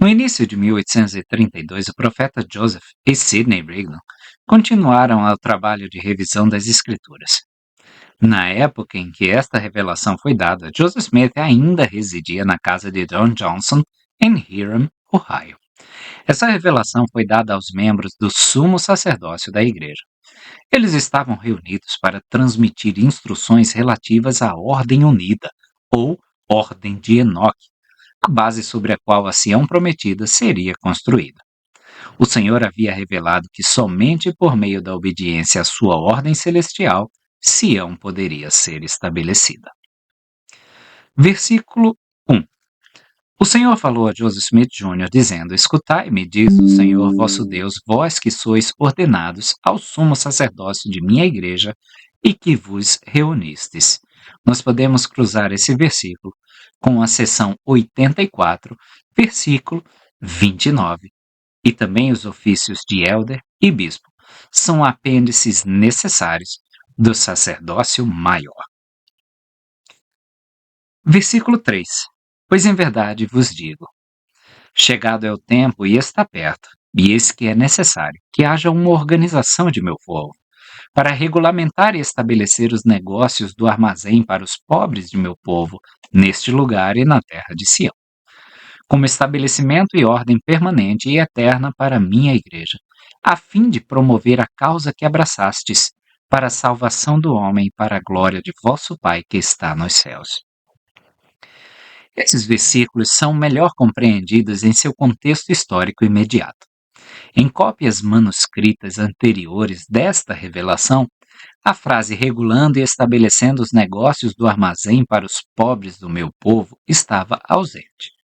No início de 1832, o profeta Joseph e Sidney Rigdon continuaram ao trabalho de revisão das Escrituras. Na época em que esta revelação foi dada, Joseph Smith ainda residia na casa de John Johnson, em Hiram, Ohio. Essa revelação foi dada aos membros do sumo sacerdócio da igreja. Eles estavam reunidos para transmitir instruções relativas à Ordem Unida, ou Ordem de Enoque, a base sobre a qual a Sião prometida seria construída. O Senhor havia revelado que somente por meio da obediência à sua ordem celestial, Sião poderia ser estabelecida. Versículo 1. O Senhor falou a Joseph Smith Jr., dizendo: Escutai-me, diz o Senhor vosso Deus, vós que sois ordenados ao sumo sacerdócio de minha igreja e que vos reunistes. Nós podemos cruzar esse versículo com a seção 84, versículo 29. E também os ofícios de elder e bispo são apêndices necessários do sacerdócio maior. Versículo 3. Pois em verdade vos digo, chegado é o tempo e está perto, e eis que é necessário que haja uma organização de meu povo, para regulamentar e estabelecer os negócios do armazém para os pobres de meu povo, neste lugar e na terra de Sião. como estabelecimento e ordem permanente e eterna para a minha igreja, a fim de promover a causa que abraçastes, para a salvação do homem e para a glória de vosso Pai que está nos céus. Esses versículos são melhor compreendidos em seu contexto histórico imediato. Em cópias manuscritas anteriores desta revelação, a frase regulando e estabelecendo os negócios do armazém para os pobres do meu povo estava ausente.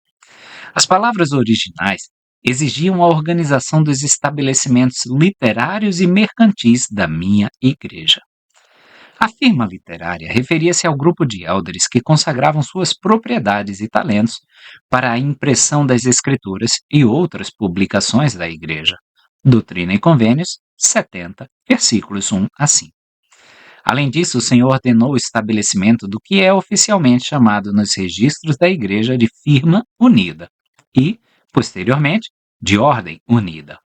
As palavras originais exigiam a organização dos estabelecimentos literários e mercantis da minha igreja. A firma literária referia-se ao grupo de elders que consagravam suas propriedades e talentos para a impressão das escrituras e outras publicações da igreja. Doutrina e Convênios 70, versículos 1 a 5. Além disso, o Senhor ordenou o estabelecimento do que é oficialmente chamado nos registros da igreja de firma unida e, posteriormente, de ordem unida.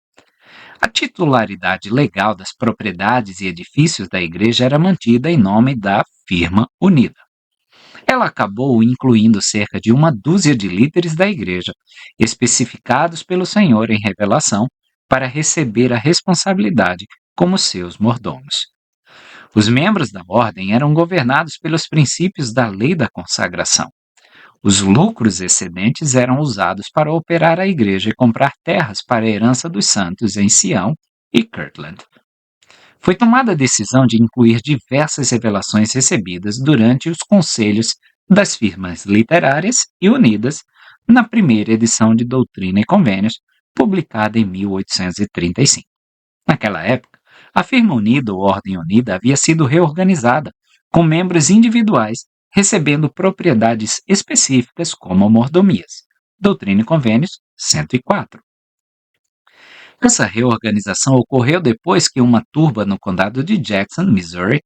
A titularidade legal das propriedades e edifícios da igreja era mantida em nome da firma unida. Ela acabou incluindo cerca de uma dúzia de líderes da igreja, especificados pelo Senhor em revelação, para receber a responsabilidade como seus mordomos. Os membros da ordem eram governados pelos princípios da lei da consagração. Os lucros excedentes eram usados para operar a igreja e comprar terras para a herança dos santos em Sião e Kirtland. Foi tomada a decisão de incluir diversas revelações recebidas durante os conselhos das firmas literárias e unidas na primeira edição de Doutrina e Convênios, publicada em 1835. Naquela época, a firma unida ou ordem unida havia sido reorganizada, com membros individuais recebendo propriedades específicas como mordomias. Doutrina e Convênios 104. Essa reorganização ocorreu depois que uma turba no condado de Jackson, Missouri,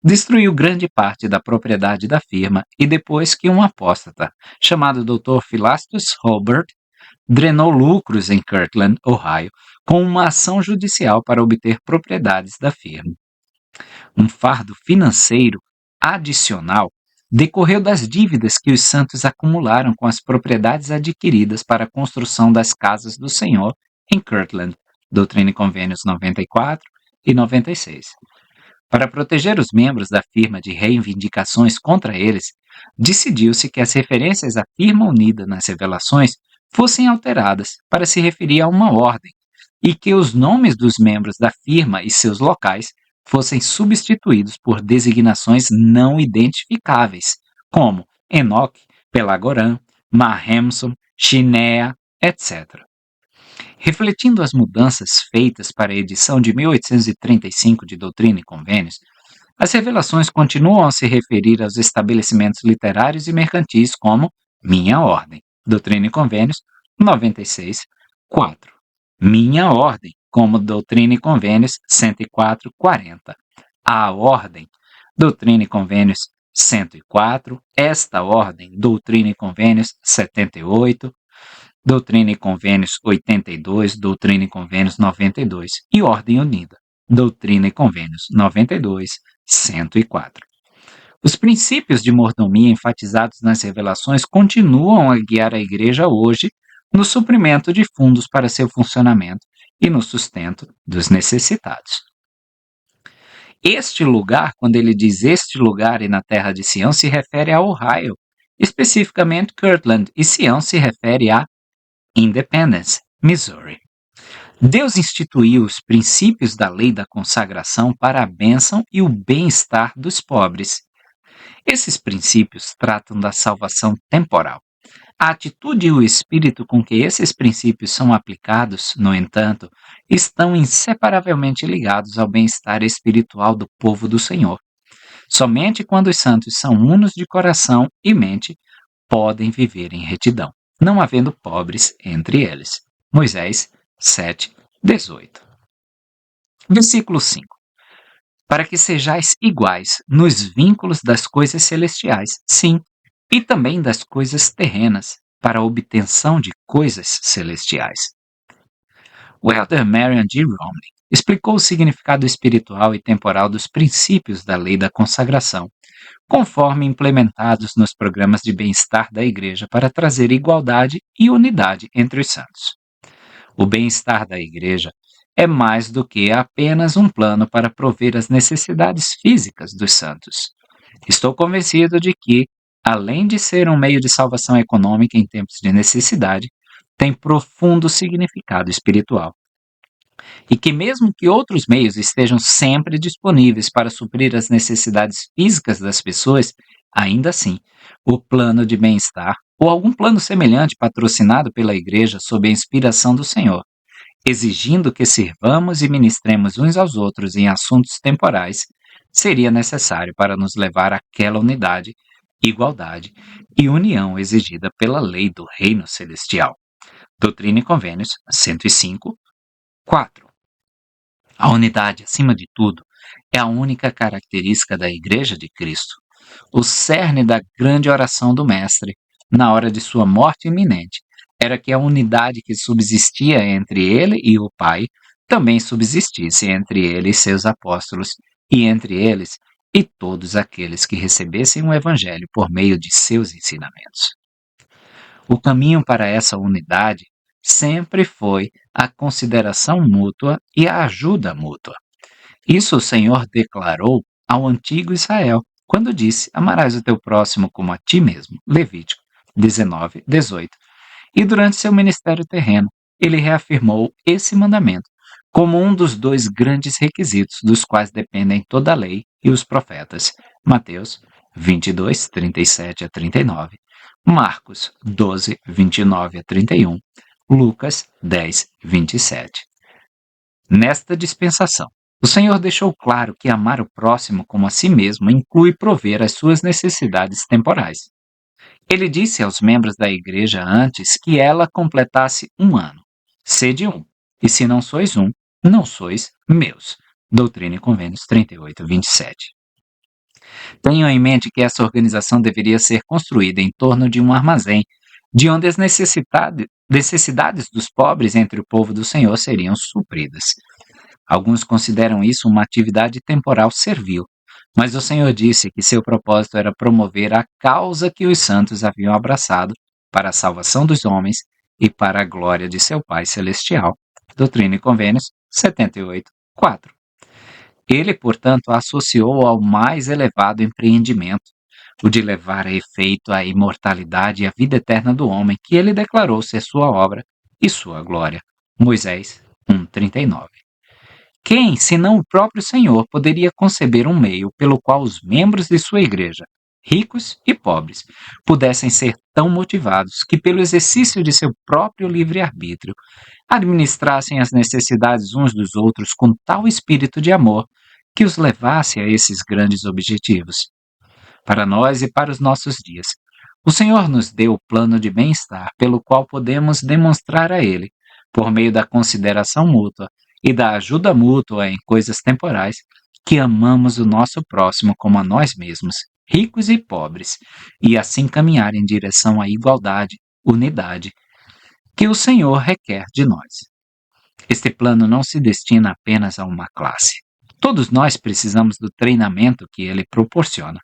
destruiu grande parte da propriedade da firma e depois que um apóstata, chamado Dr. Philastus Hobart, drenou lucros em Kirtland, Ohio, com uma ação judicial para obter propriedades da firma. Um fardo financeiro adicional decorreu das dívidas que os santos acumularam com as propriedades adquiridas para a construção das casas do Senhor em Kirtland, Doutrina e Convênios 94 e 96. Para proteger os membros da firma de reivindicações contra eles, decidiu-se que as referências à firma unida nas revelações fossem alteradas para se referir a uma ordem e que os nomes dos membros da firma e seus locais fossem substituídos por designações não identificáveis, como Enoque, Pelagoran, Mahemson, Shinea, etc. Refletindo as mudanças feitas para a edição de 1835 de Doutrina e Convênios, as revelações continuam a se referir aos estabelecimentos literários e mercantis como Minha Ordem, Doutrina e Convênios 96, 4. Minha Ordem, como Doutrina e Convênios 104, 40. A Ordem, Doutrina e Convênios 104. Esta Ordem, Doutrina e Convênios 78. Doutrina e Convênios 82, Doutrina e Convênios 92 e Ordem Unida, Doutrina e Convênios 92, 104. Os princípios de mordomia enfatizados nas revelações continuam a guiar a Igreja hoje no suprimento de fundos para seu funcionamento e no sustento dos necessitados. Este lugar, quando ele diz este lugar e na terra de Sião, se refere a Ohio, especificamente Kirtland, e Sião se refere a Independence, Missouri. Deus instituiu os princípios da lei da consagração para a bênção e o bem-estar dos pobres. Esses princípios tratam da salvação temporal. A atitude e o espírito com que esses princípios são aplicados, no entanto, estão inseparavelmente ligados ao bem-estar espiritual do povo do Senhor. Somente quando os santos são unos de coração e mente, podem viver em retidão, não havendo pobres entre eles. Moisés 7, 18. Versículo 5. Para que sejais iguais nos vínculos das coisas celestiais, sim, e também das coisas terrenas, para a obtenção de coisas celestiais. O elder Marion G. Romney explicou o significado espiritual e temporal dos princípios da lei da consagração, conforme implementados nos programas de bem-estar da Igreja para trazer igualdade e unidade entre os santos. O bem-estar da Igreja é mais do que apenas um plano para prover as necessidades físicas dos santos. Estou convencido de que, além de ser um meio de salvação econômica em tempos de necessidade, tem profundo significado espiritual. E que, mesmo que outros meios estejam sempre disponíveis para suprir as necessidades físicas das pessoas, ainda assim, o plano de bem-estar, ou algum plano semelhante patrocinado pela Igreja sob a inspiração do Senhor, exigindo que sirvamos e ministremos uns aos outros em assuntos temporais, seria necessário para nos levar àquela unidade, igualdade e união exigida pela lei do Reino Celestial. Doutrina e Convênios 105, 4. A unidade, acima de tudo, é a única característica da Igreja de Cristo, o cerne da grande oração do Mestre, na hora de sua morte iminente, era que a unidade que subsistia entre ele e o Pai também subsistisse entre ele e seus apóstolos, e entre eles e todos aqueles que recebessem o Evangelho por meio de seus ensinamentos. O caminho para essa unidade sempre foi a consideração mútua e a ajuda mútua. Isso o Senhor declarou ao antigo Israel, quando disse: amarás o teu próximo como a ti mesmo. Levítico 19, 18. E durante seu ministério terreno, ele reafirmou esse mandamento como um dos dois grandes requisitos dos quais dependem toda a lei e os profetas. Mateus 22, 37 a 39, Marcos 12, 29 a 31, Lucas 10, 27. Nesta dispensação, o Senhor deixou claro que amar o próximo como a si mesmo inclui prover as suas necessidades temporais. Ele disse aos membros da igreja antes que ela completasse 1 ano. Sede um, e se não sois um, não sois meus. Doutrina e Convênios 38, 27. Tenham em mente que essa organização deveria ser construída em torno de um armazém, de onde as necessidades dos pobres entre o povo do Senhor seriam supridas. Alguns consideram isso uma atividade temporal servil, mas o Senhor disse que seu propósito era promover a causa que os santos haviam abraçado para a salvação dos homens e para a glória de seu Pai Celestial. Doutrina e Convênios 78, 4. Ele, portanto, associou ao mais elevado empreendimento, o de levar a efeito a imortalidade e a vida eterna do homem, que ele declarou ser sua obra e sua glória. Moisés 1:39. Quem, senão o próprio Senhor, poderia conceber um meio pelo qual os membros de sua igreja, ricos e pobres, pudessem ser tão motivados que, pelo exercício de seu próprio livre-arbítrio, administrassem as necessidades uns dos outros com tal espírito de amor que os levasse a esses grandes objetivos? Para nós e para os nossos dias, o Senhor nos deu o plano de bem-estar pelo qual podemos demonstrar a Ele, por meio da consideração mútua e da ajuda mútua em coisas temporais, que amamos o nosso próximo como a nós mesmos, ricos e pobres, e assim caminhar em direção à igualdade, unidade, que o Senhor requer de nós. Este plano não se destina apenas a uma classe. Todos nós precisamos do treinamento que ele proporciona.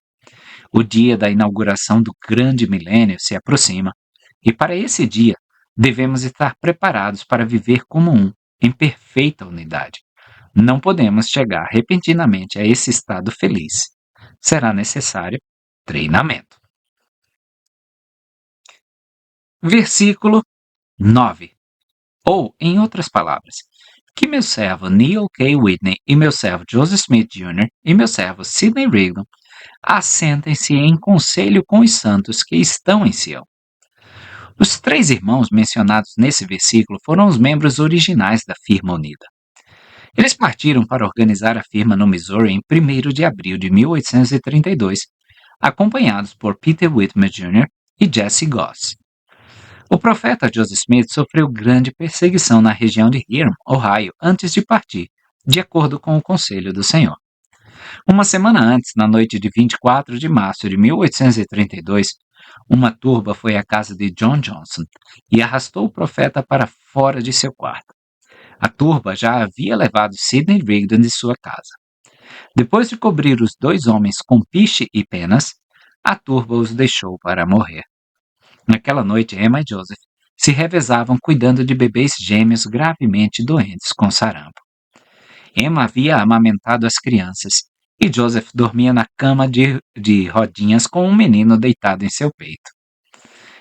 O dia da inauguração do grande milênio se aproxima, e para esse dia devemos estar preparados para viver como um, em perfeita unidade. Não podemos chegar repentinamente a esse estado feliz. Será necessário treinamento. Versículo 9. Ou, em outras palavras, que meu servo Neil K. Whitney e meu servo Joseph Smith Jr. e meu servo Sidney Rigdon assentem-se em conselho com os santos que estão em Sião. Os 3 irmãos mencionados nesse versículo foram os membros originais da firma unida. Eles partiram para organizar a firma no Missouri em 1º de abril de 1832, acompanhados por Peter Whitmer Jr. e Jesse Goss. O profeta Joseph Smith sofreu grande perseguição na região de Hiram, Ohio, antes de partir, de acordo com o Conselho do Senhor. Uma semana antes, na noite de 24 de março de 1832, uma turba foi à casa de John Johnson e arrastou o profeta para fora de seu quarto. A turba já havia levado Sidney Rigdon de sua casa. Depois de cobrir os 2 homens com piche e penas, a turba os deixou para morrer. Naquela noite, Emma e Joseph se revezavam cuidando de bebês gêmeos gravemente doentes com sarampo. Emma havia amamentado as crianças e Joseph dormia na cama de rodinhas com um menino deitado em seu peito.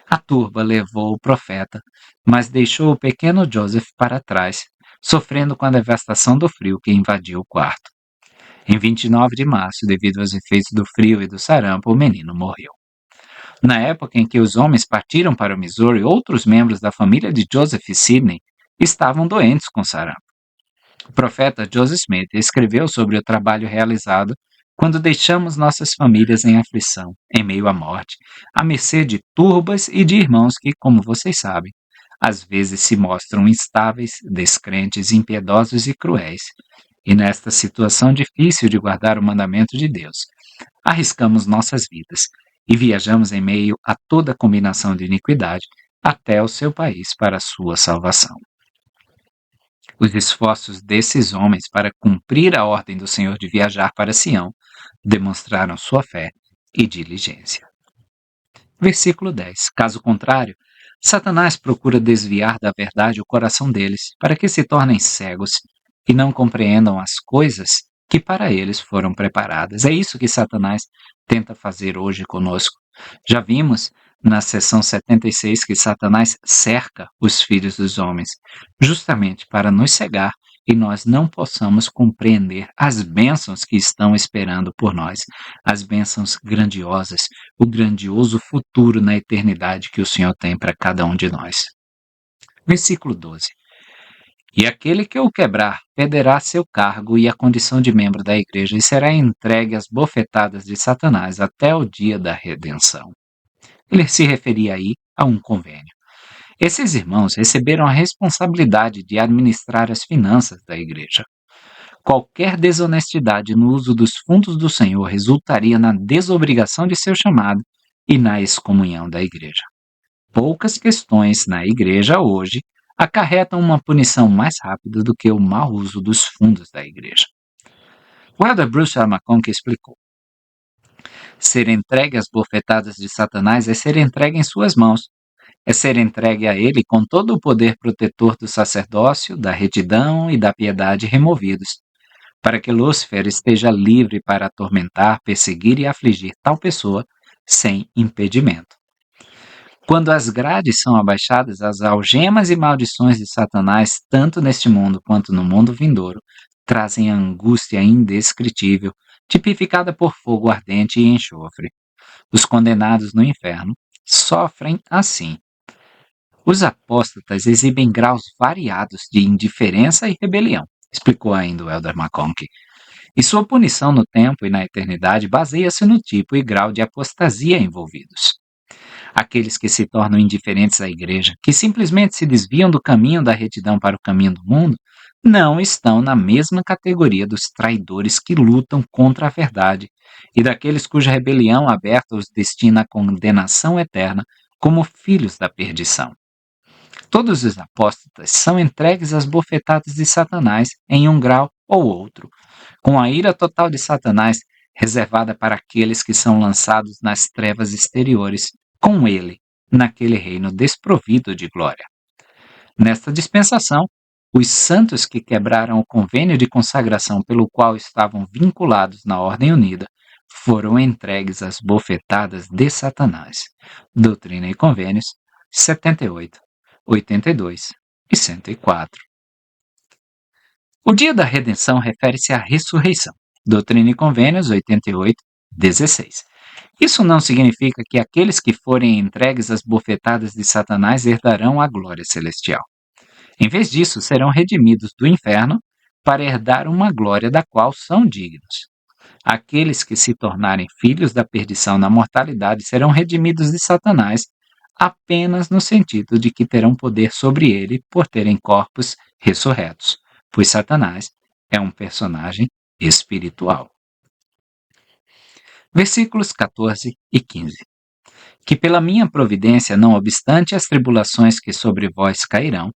A turba levou o profeta, mas deixou o pequeno Joseph para trás, sofrendo com a devastação do frio que invadiu o quarto. Em 29 de março, devido aos efeitos do frio e do sarampo, o menino morreu. Na época em que os homens partiram para o Missouri, outros membros da família de Joseph e Sidney estavam doentes com sarampo. O profeta Joseph Smith escreveu sobre o trabalho realizado quando deixamos nossas famílias em aflição, em meio à morte, à mercê de turbas e de irmãos que, como vocês sabem, às vezes se mostram instáveis, descrentes, impiedosos e cruéis. E nesta situação difícil de guardar o mandamento de Deus, arriscamos nossas vidas e viajamos em meio a toda combinação de iniquidade até o seu país para a sua salvação. Os esforços desses homens para cumprir a ordem do Senhor de viajar para Sião demonstraram sua fé e diligência. Versículo 10. Caso contrário, Satanás procura desviar da verdade o coração deles, para que se tornem cegos e não compreendam as coisas que para eles foram preparadas. É isso que Satanás tenta fazer hoje conosco. Já vimos na sessão 76 que Satanás cerca os filhos dos homens, justamente para nos cegar e nós não possamos compreender as bênçãos que estão esperando por nós, as bênçãos grandiosas, o grandioso futuro na eternidade que o Senhor tem para cada um de nós. Versículo 12. E aquele que o quebrar perderá seu cargo e a condição de membro da igreja e será entregue às bofetadas de Satanás até o dia da redenção. Ele se referia aí a um convênio. Esses irmãos receberam a responsabilidade de administrar as finanças da igreja. Qualquer desonestidade no uso dos fundos do Senhor resultaria na desobrigação de seu chamado e na excomunhão da igreja. Poucas questões na igreja hoje acarretam uma punição mais rápida do que o mau uso dos fundos da igreja. O elder Bruce R. McConkie explicou: ser entregue às bofetadas de Satanás é ser entregue em suas mãos, é ser entregue a ele com todo o poder protetor do sacerdócio, da retidão e da piedade removidos, para que Lúcifer esteja livre para atormentar, perseguir e afligir tal pessoa sem impedimento. Quando as grades são abaixadas, as algemas e maldições de Satanás, tanto neste mundo quanto no mundo vindouro, trazem angústia indescritível, tipificada por fogo ardente e enxofre. Os condenados no inferno sofrem assim. Os apóstatas exibem graus variados de indiferença e rebelião, explicou ainda o elder McConkie. E sua punição no tempo e na eternidade baseia-se no tipo e grau de apostasia envolvidos. Aqueles que se tornam indiferentes à igreja, que simplesmente se desviam do caminho da retidão para o caminho do mundo, não estão na mesma categoria dos traidores que lutam contra a verdade e daqueles cuja rebelião aberta os destina à condenação eterna como filhos da perdição. Todos os apóstatas são entregues às bofetadas de Satanás em um grau ou outro, com a ira total de Satanás reservada para aqueles que são lançados nas trevas exteriores, com ele, naquele reino desprovido de glória. Nesta dispensação, os santos que quebraram o convênio de consagração pelo qual estavam vinculados na Ordem Unida foram entregues às bofetadas de Satanás. Doutrina e Convênios, 78, 82 e 104. O dia da redenção refere-se à ressurreição. Doutrina e Convênios, 88, 16. Isso não significa que aqueles que forem entregues às bofetadas de Satanás herdarão a glória celestial. Em vez disso, serão redimidos do inferno para herdar uma glória da qual são dignos. Aqueles que se tornarem filhos da perdição na mortalidade serão redimidos de Satanás apenas no sentido de que terão poder sobre ele por terem corpos ressurretos, pois Satanás é um personagem espiritual. Versículos 14 e 15. Que pela minha providência, não obstante as tribulações que sobre vós cairão,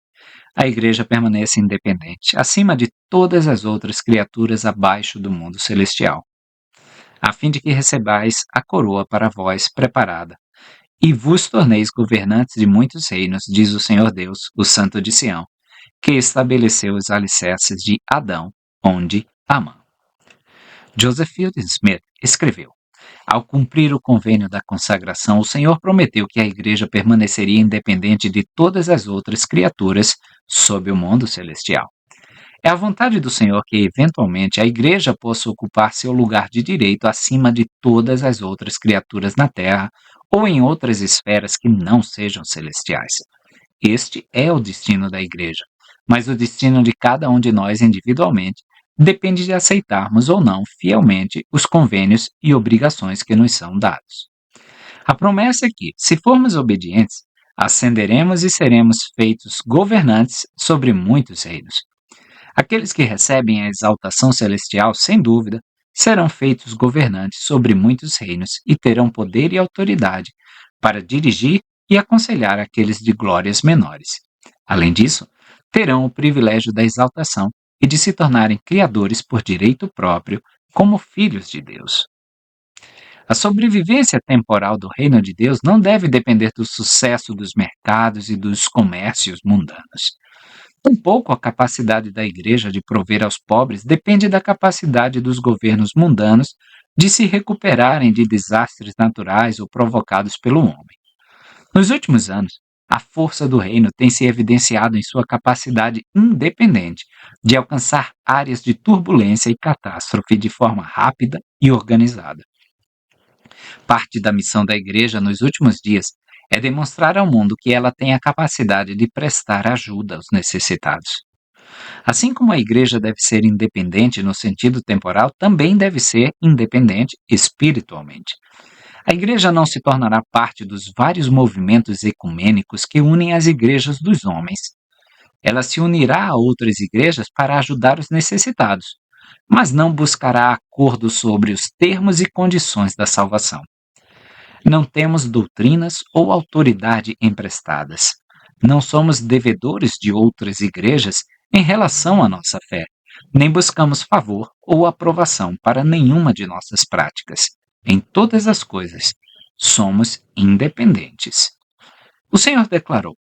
a igreja permaneça independente, acima de todas as outras criaturas abaixo do mundo celestial, a fim de que recebais a coroa para vós preparada, e vos torneis governantes de muitos reinos, diz o Senhor Deus, o Santo de Sião, que estabeleceu os alicerces de Adão, onde Amã. Joseph Fielding Smith escreveu: ao cumprir o convênio da consagração, o Senhor prometeu que a igreja permaneceria independente de todas as outras criaturas sob o mundo celestial. É a vontade do Senhor que, eventualmente, a igreja possa ocupar seu lugar de direito acima de todas as outras criaturas na terra ou em outras esferas que não sejam celestiais. Este é o destino da igreja, mas o destino de cada um de nós individualmente depende de aceitarmos ou não fielmente os convênios e obrigações que nos são dados. A promessa é que, se formos obedientes, ascenderemos e seremos feitos governantes sobre muitos reinos. Aqueles que recebem a exaltação celestial, sem dúvida, serão feitos governantes sobre muitos reinos e terão poder e autoridade para dirigir e aconselhar aqueles de glórias menores. Além disso, terão o privilégio da exaltação e de se tornarem criadores por direito próprio, como filhos de Deus. A sobrevivência temporal do reino de Deus não deve depender do sucesso dos mercados e dos comércios mundanos. Tampouco a capacidade da igreja de prover aos pobres depende da capacidade dos governos mundanos de se recuperarem de desastres naturais ou provocados pelo homem. Nos últimos anos, a força do reino tem se evidenciado em sua capacidade independente de alcançar áreas de turbulência e catástrofe de forma rápida e organizada. Parte da missão da igreja nos últimos dias é demonstrar ao mundo que ela tem a capacidade de prestar ajuda aos necessitados. Assim como a igreja deve ser independente no sentido temporal, também deve ser independente espiritualmente. A igreja não se tornará parte dos vários movimentos ecumênicos que unem as igrejas dos homens. Ela se unirá a outras igrejas para ajudar os necessitados, mas não buscará acordo sobre os termos e condições da salvação. Não temos doutrinas ou autoridade emprestadas. Não somos devedores de outras igrejas em relação à nossa fé, nem buscamos favor ou aprovação para nenhuma de nossas práticas. Em todas as coisas, somos independentes. O Senhor declarou: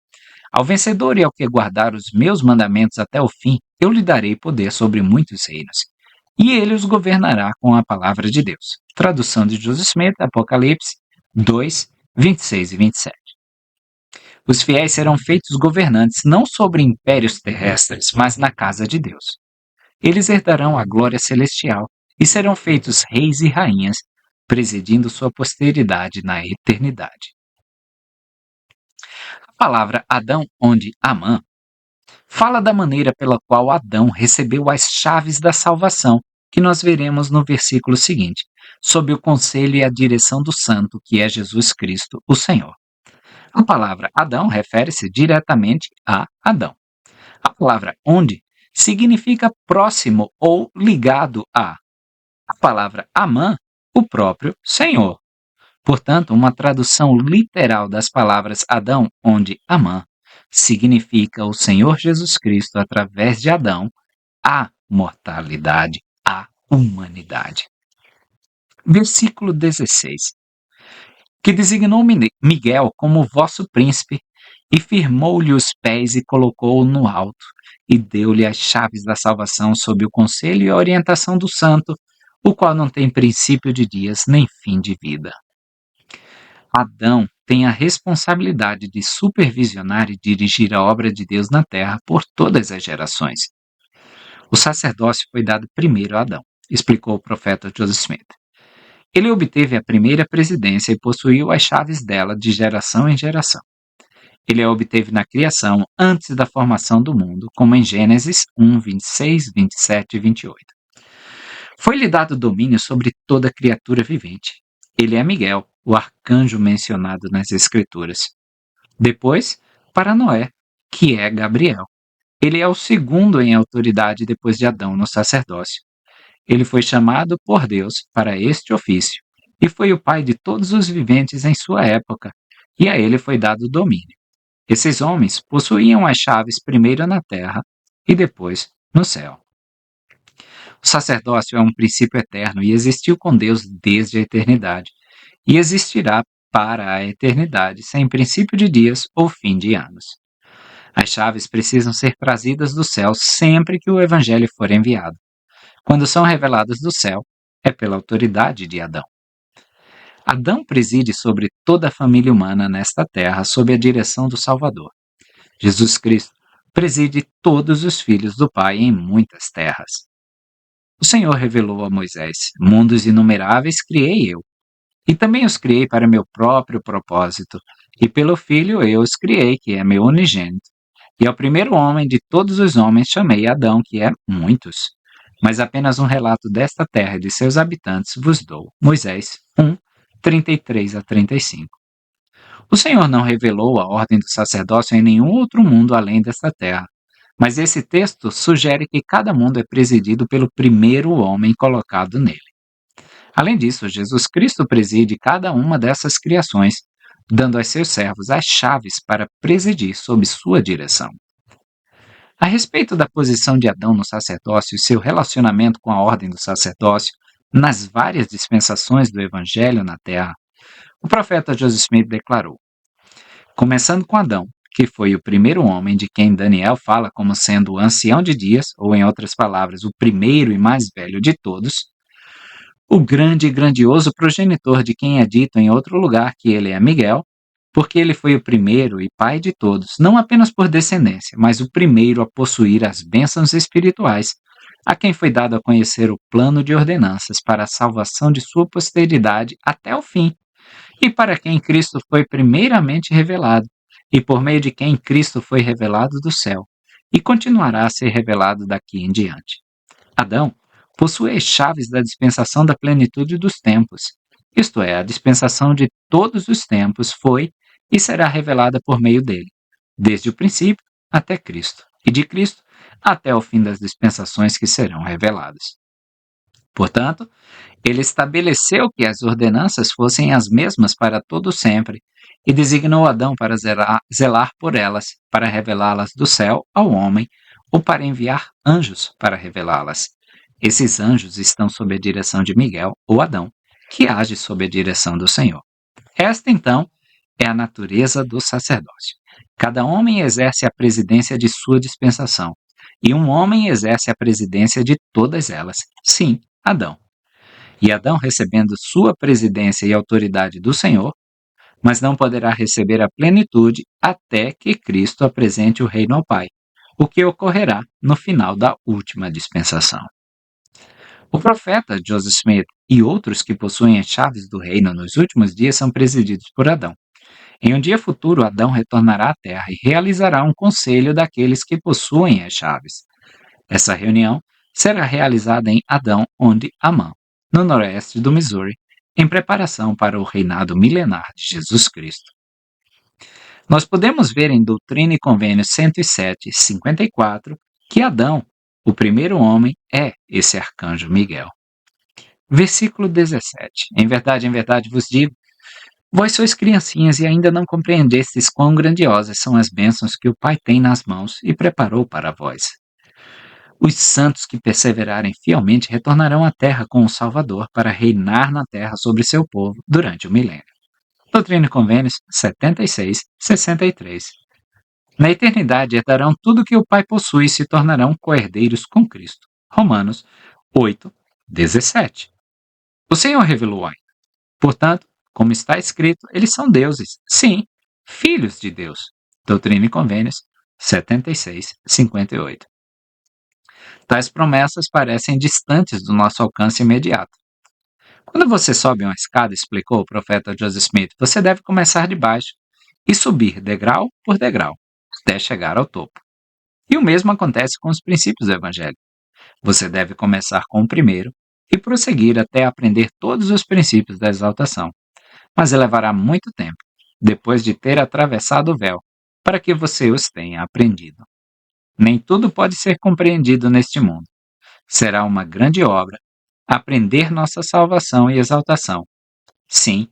ao vencedor e ao que guardar os meus mandamentos até o fim, eu lhe darei poder sobre muitos reinos, e ele os governará com a palavra de Deus. Tradução de Joseph Smith, Apocalipse 2, 26 e 27. Os fiéis serão feitos governantes não sobre impérios terrestres, mas na casa de Deus. Eles herdarão a glória celestial e serão feitos reis e rainhas, presidindo sua posteridade na eternidade. A palavra Adão, onde Amã, fala da maneira pela qual Adão recebeu as chaves da salvação, que nós veremos no versículo seguinte, sob o conselho e a direção do Santo, que é Jesus Cristo, o Senhor. A palavra Adão refere-se diretamente a Adão. A palavra onde significa próximo ou ligado a. A palavra Amã, o próprio Senhor. Portanto, uma tradução literal das palavras Adão, onde Amã, significa o Senhor Jesus Cristo através de Adão, a mortalidade, a humanidade. Versículo 16. Que designou Miguel como vosso príncipe, e firmou-lhe os pés e colocou-o no alto, e deu-lhe as chaves da salvação sob o conselho e a orientação do santo, o qual não tem princípio de dias nem fim de vida. Adão tem a responsabilidade de supervisionar e dirigir a obra de Deus na terra por todas as gerações. O sacerdócio foi dado primeiro a Adão, explicou o profeta Joseph Smith. Ele obteve a primeira presidência e possuiu as chaves dela de geração em geração. Ele a obteve na criação antes da formação do mundo, como em Gênesis 1, 26, 27 e 28. Foi-lhe dado domínio sobre toda criatura vivente. Ele é Miguel, o arcanjo mencionado nas Escrituras. Depois, para Noé, que é Gabriel. Ele é o segundo em autoridade depois de Adão no sacerdócio. Ele foi chamado por Deus para este ofício, e foi o pai de todos os viventes em sua época, e a ele foi dado domínio. Esses homens possuíam as chaves primeiro na terra e depois no céu. O sacerdócio é um princípio eterno e existiu com Deus desde a eternidade, e existirá para a eternidade, sem princípio de dias ou fim de anos. As chaves precisam ser trazidas do céu sempre que o evangelho for enviado. Quando são reveladas do céu, é pela autoridade de Adão. Adão preside sobre toda a família humana nesta terra sob a direção do Salvador. Jesus Cristo preside todos os filhos do Pai em muitas terras. O Senhor revelou a Moisés: mundos inumeráveis criei eu, e também os criei para meu próprio propósito, e pelo Filho eu os criei, que é meu unigênito. E ao primeiro homem de todos os homens chamei Adão, que é muitos. Mas apenas um relato desta terra e de seus habitantes vos dou. Moisés 1, 33 a 35. O Senhor não revelou a ordem do sacerdócio em nenhum outro mundo além desta terra, mas esse texto sugere que cada mundo é presidido pelo primeiro homem colocado nele. Além disso, Jesus Cristo preside cada uma dessas criações, dando aos seus servos as chaves para presidir sob sua direção. A respeito da posição de Adão no sacerdócio e seu relacionamento com a ordem do sacerdócio nas várias dispensações do Evangelho na Terra, o profeta Joseph Smith declarou: começando com Adão, que foi o primeiro homem de quem Daniel fala como sendo o ancião de dias, ou em outras palavras, o primeiro e mais velho de todos, o grande e grandioso progenitor de quem é dito em outro lugar que ele é Miguel, porque ele foi o primeiro e pai de todos, não apenas por descendência, mas o primeiro a possuir as bênçãos espirituais, a quem foi dado a conhecer o plano de ordenanças para a salvação de sua posteridade até o fim, e para quem Cristo foi primeiramente revelado, e por meio de quem Cristo foi revelado do céu, e continuará a ser revelado daqui em diante. Adão possui as chaves da dispensação da plenitude dos tempos, isto é, a dispensação de todos os tempos foi e será revelada por meio dele, desde o princípio até Cristo, e de Cristo até o fim das dispensações que serão reveladas. Portanto, ele estabeleceu que as ordenanças fossem as mesmas para todo sempre, e designou Adão para zelar por elas, para revelá-las do céu ao homem, ou para enviar anjos para revelá-las. Esses anjos estão sob a direção de Miguel, ou Adão, que age sob a direção do Senhor. Esta, então, é a natureza do sacerdócio. Cada homem exerce a presidência de sua dispensação, e um homem exerce a presidência de todas elas. Sim, Adão. E Adão, recebendo sua presidência e autoridade do Senhor, mas não poderá receber a plenitude até que Cristo apresente o reino ao Pai, o que ocorrerá no final da última dispensação. O profeta Joseph Smith e outros que possuem as chaves do reino nos últimos dias são presididos por Adão. Em um dia futuro, Adão retornará à terra e realizará um conselho daqueles que possuem as chaves. Essa reunião será realizada em Adão, onde Amã, no noroeste do Missouri, em preparação para o reinado milenar de Jesus Cristo. Nós podemos ver em Doutrina e Convênios 107, 54, que Adão, o primeiro homem, é esse arcanjo Miguel. Versículo 17. Em verdade vos digo, vós sois criancinhas e ainda não compreendestes quão grandiosas são as bênçãos que o Pai tem nas mãos e preparou para vós. Os santos que perseverarem fielmente retornarão à terra com o Salvador para reinar na terra sobre seu povo durante o milênio. Doutrina e Convênios 76, 63. Na eternidade herdarão tudo que o Pai possui e se tornarão co-herdeiros com Cristo. Romanos 8, 17. O Senhor revelou ainda. Portanto, como está escrito, eles são deuses. Sim, filhos de Deus. Doutrina e Convênios 76, 58. Tais promessas parecem distantes do nosso alcance imediato. Quando você sobe uma escada, explicou o profeta Joseph Smith, você deve começar de baixo e subir degrau por degrau, até chegar ao topo. E o mesmo acontece com os princípios do Evangelho. Você deve começar com o primeiro e prosseguir até aprender todos os princípios da exaltação. Mas levará muito tempo, depois de ter atravessado o véu, para que você os tenha aprendido. Nem tudo pode ser compreendido neste mundo. Será uma grande obra aprender nossa salvação e exaltação. Sim,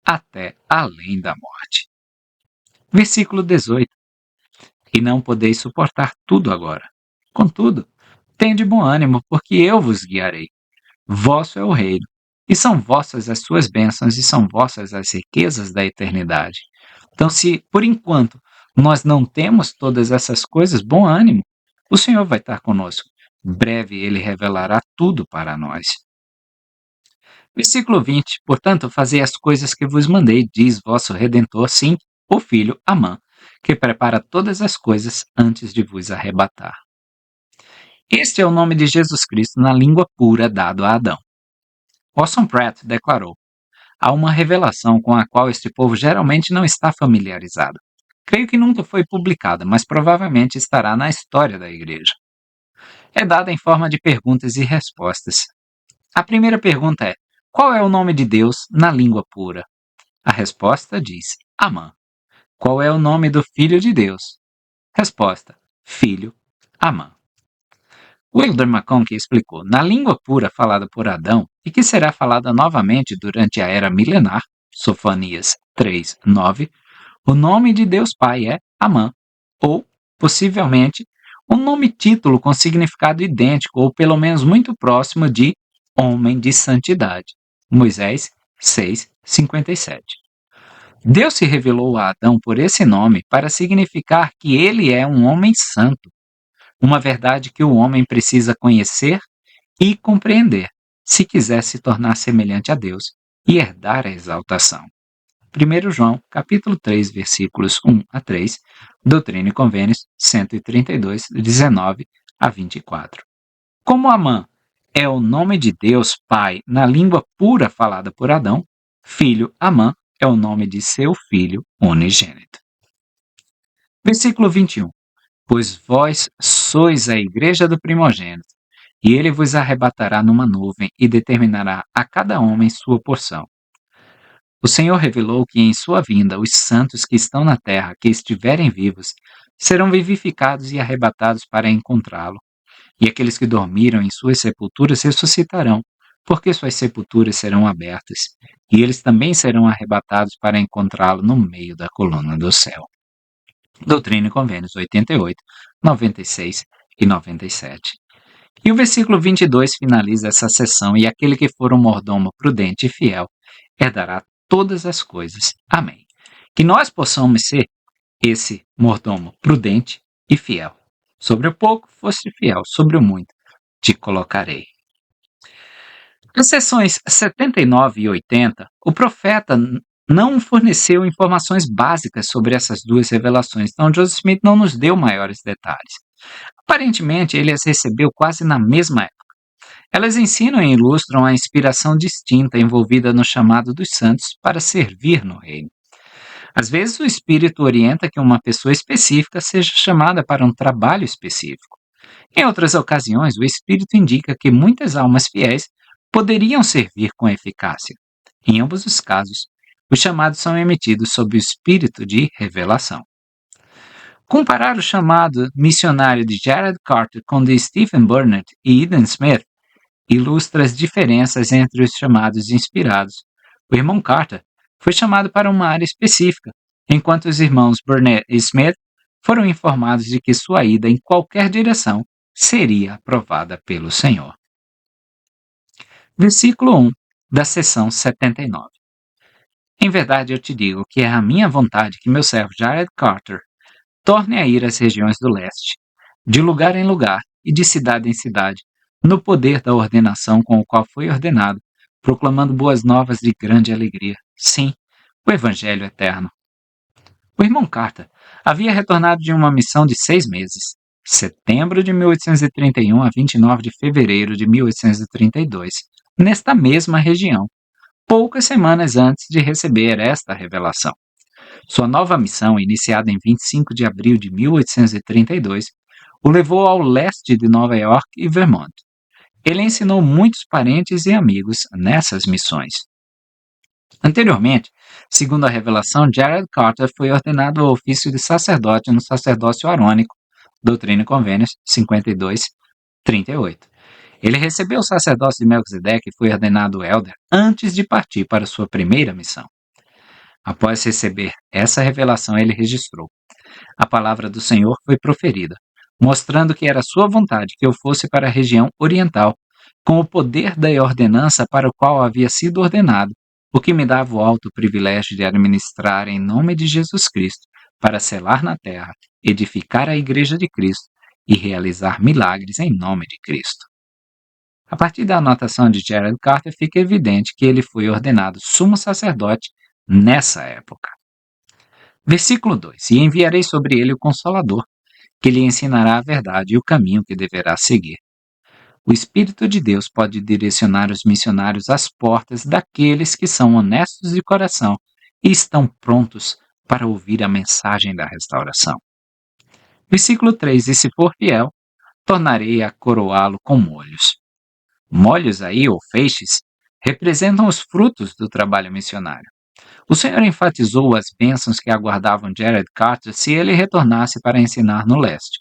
até além da morte. Versículo 18. e não podeis suportar tudo agora. Contudo, tende bom ânimo, porque eu vos guiarei. Vosso é o reino, e são vossas as suas bênçãos, e são vossas as riquezas da eternidade. Então, se por enquanto nós não temos todas essas coisas, bom ânimo, o Senhor vai estar conosco. Breve ele revelará tudo para nós. Versículo 20: Portanto, fazei as coisas que vos mandei, diz vosso Redentor, sim, o Filho Amã, que prepara todas as coisas antes de vos arrebatar. Este é o nome de Jesus Cristo na língua pura dado a Adão. Orson Pratt declarou: há uma revelação com a qual este povo geralmente não está familiarizado. Creio que nunca foi publicada, mas provavelmente estará na história da Igreja. É dada em forma de perguntas e respostas. A primeira pergunta é: qual é o nome de Deus na língua pura? A resposta diz: Amã. Qual é o nome do Filho de Deus? Resposta: Filho, Amã. Wilder McConkie explicou: na língua pura falada por Adão e que será falada novamente durante a era milenar, Sofonias 3:9, o nome de Deus Pai é Amã, ou, possivelmente, um nome-título com significado idêntico ou pelo menos muito próximo de homem de santidade. Moisés 6:57. Deus se revelou a Adão por esse nome para significar que ele é um homem santo, uma verdade que o homem precisa conhecer e compreender, se quiser se tornar semelhante a Deus e herdar a exaltação. 1 João, capítulo 3, versículos 1 a 3, Doutrina e Convênios 132, 19 a 24. Como Amã é o nome de Deus Pai na língua pura falada por Adão, filho Amã é o nome de seu filho unigênito. Versículo 21. Pois vós sois a igreja do primogênito, e ele vos arrebatará numa nuvem e determinará a cada homem sua porção. O Senhor revelou que em sua vinda os santos que estão na terra, que estiverem vivos, serão vivificados e arrebatados para encontrá-lo. E aqueles que dormiram em suas sepulturas ressuscitarão, porque suas sepulturas serão abertas, e eles também serão arrebatados para encontrá-lo no meio da coluna do céu. Doutrina e Convênios 88, 96 e 97. E o versículo 22 finaliza essa sessão: e aquele que for um mordomo prudente e fiel herdará todas as coisas. Amém. Que nós possamos ser esse mordomo prudente e fiel. Sobre o pouco foste fiel, sobre o muito te colocarei. Nas sessões 79 e 80, o profeta não forneceu informações básicas sobre essas duas revelações, então Joseph Smith não nos deu maiores detalhes. Aparentemente, ele as recebeu quase na mesma época. Elas ensinam e ilustram a inspiração distinta envolvida no chamado dos santos para servir no reino. Às vezes, o Espírito orienta que uma pessoa específica seja chamada para um trabalho específico. Em outras ocasiões, o Espírito indica que muitas almas fiéis poderiam servir com eficácia. Em ambos os casos, os chamados são emitidos sob o espírito de revelação. Comparar o chamado missionário de Jared Carter com o de Stephen Burnett e Eden Smith ilustra as diferenças entre os chamados inspirados. O irmão Carter foi chamado para uma área específica, enquanto os irmãos Burnett e Smith foram informados de que sua ida em qualquer direção seria aprovada pelo Senhor. Versículo 1 da seção 79. Em verdade eu te digo que é a minha vontade que meu servo Jared Carter torne a ir às regiões do leste, de lugar em lugar e de cidade em cidade, no poder da ordenação com o qual foi ordenado, proclamando boas novas de grande alegria. Sim, o Evangelho eterno. O irmão Carter havia retornado de uma missão de 6 meses, setembro de 1831 a 29 de fevereiro de 1832, nesta mesma região, poucas semanas antes de receber esta revelação. Sua nova missão, iniciada em 25 de abril de 1832, o levou ao leste de Nova York e Vermont. Ele ensinou muitos parentes e amigos nessas missões. Anteriormente, segundo a revelação, Jared Carter foi ordenado ao ofício de sacerdote no sacerdócio arônico, Doutrina e Convênios 52, 38. Ele recebeu o sacerdócio de Melquisedeque e foi ordenado elder antes de partir para sua primeira missão. Após receber essa revelação, ele registrou: A palavra do Senhor foi proferida, mostrando que era sua vontade que eu fosse para a região oriental, com o poder da ordenança para o qual havia sido ordenado, o que me dava o alto privilégio de administrar em nome de Jesus Cristo, para selar na terra, edificar a igreja de Cristo e realizar milagres em nome de Cristo. A partir da anotação de Gerald Carter, fica evidente que ele foi ordenado sumo sacerdote nessa época. Versículo 2: E enviarei sobre ele o Consolador, que lhe ensinará a verdade e o caminho que deverá seguir. O Espírito de Deus pode direcionar os missionários às portas daqueles que são honestos de coração e estão prontos para ouvir a mensagem da restauração. Versículo 3: E se for fiel, tornarei a coroá-lo com molhos. Molhos aí, ou feixes, representam os frutos do trabalho missionário. O Senhor enfatizou as bênçãos que aguardavam Gerald Carter se ele retornasse para ensinar no leste.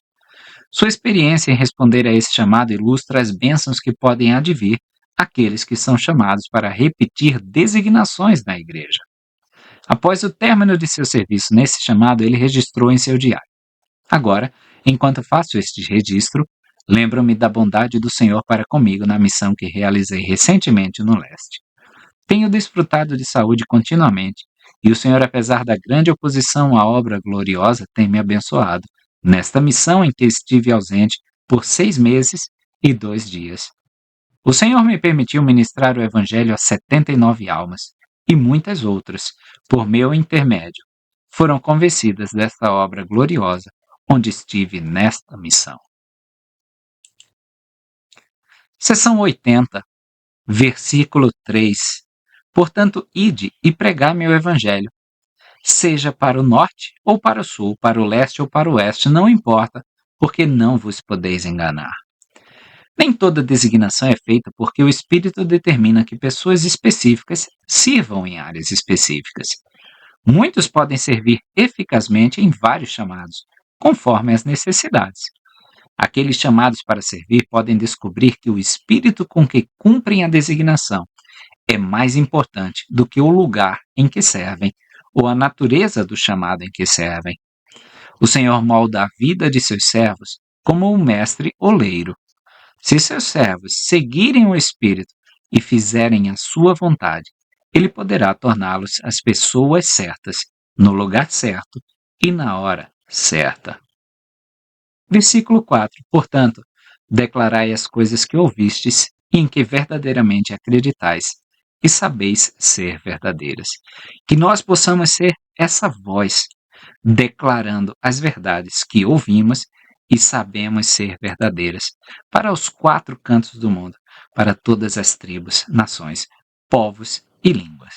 Sua experiência em responder a esse chamado ilustra as bênçãos que podem advir àqueles que são chamados para repetir designações na igreja. Após o término de seu serviço nesse chamado, ele registrou em seu diário: Agora, enquanto faço este registro, lembro-me da bondade do Senhor para comigo na missão que realizei recentemente no leste. Tenho desfrutado de saúde continuamente, e o Senhor, apesar da grande oposição à obra gloriosa, tem me abençoado, nesta missão em que estive ausente por 6 meses e 2 dias. O Senhor me permitiu ministrar o Evangelho a 79 almas, e muitas outras, por meu intermédio, foram convencidas desta obra gloriosa, onde estive nesta missão. Seção 80, versículo 3. Portanto, ide e pregai-me o Evangelho. Seja para o norte ou para o sul, para o leste ou para o oeste, não importa, porque não vos podeis enganar. Nem toda designação é feita porque o Espírito determina que pessoas específicas sirvam em áreas específicas. Muitos podem servir eficazmente em vários chamados, conforme as necessidades. Aqueles chamados para servir podem descobrir que o espírito com que cumprem a designação é mais importante do que o lugar em que servem ou a natureza do chamado em que servem. O Senhor molda a vida de seus servos como um mestre oleiro. Se seus servos seguirem o Espírito e fizerem a sua vontade, ele poderá torná-los as pessoas certas, no lugar certo e na hora certa. Versículo 4. Portanto, declarai as coisas que ouvistes e em que verdadeiramente acreditais, e sabeis ser verdadeiras. Que nós possamos ser essa voz, declarando as verdades que ouvimos e sabemos ser verdadeiras, para os 4 cantos do mundo, para todas as tribos, nações, povos e línguas.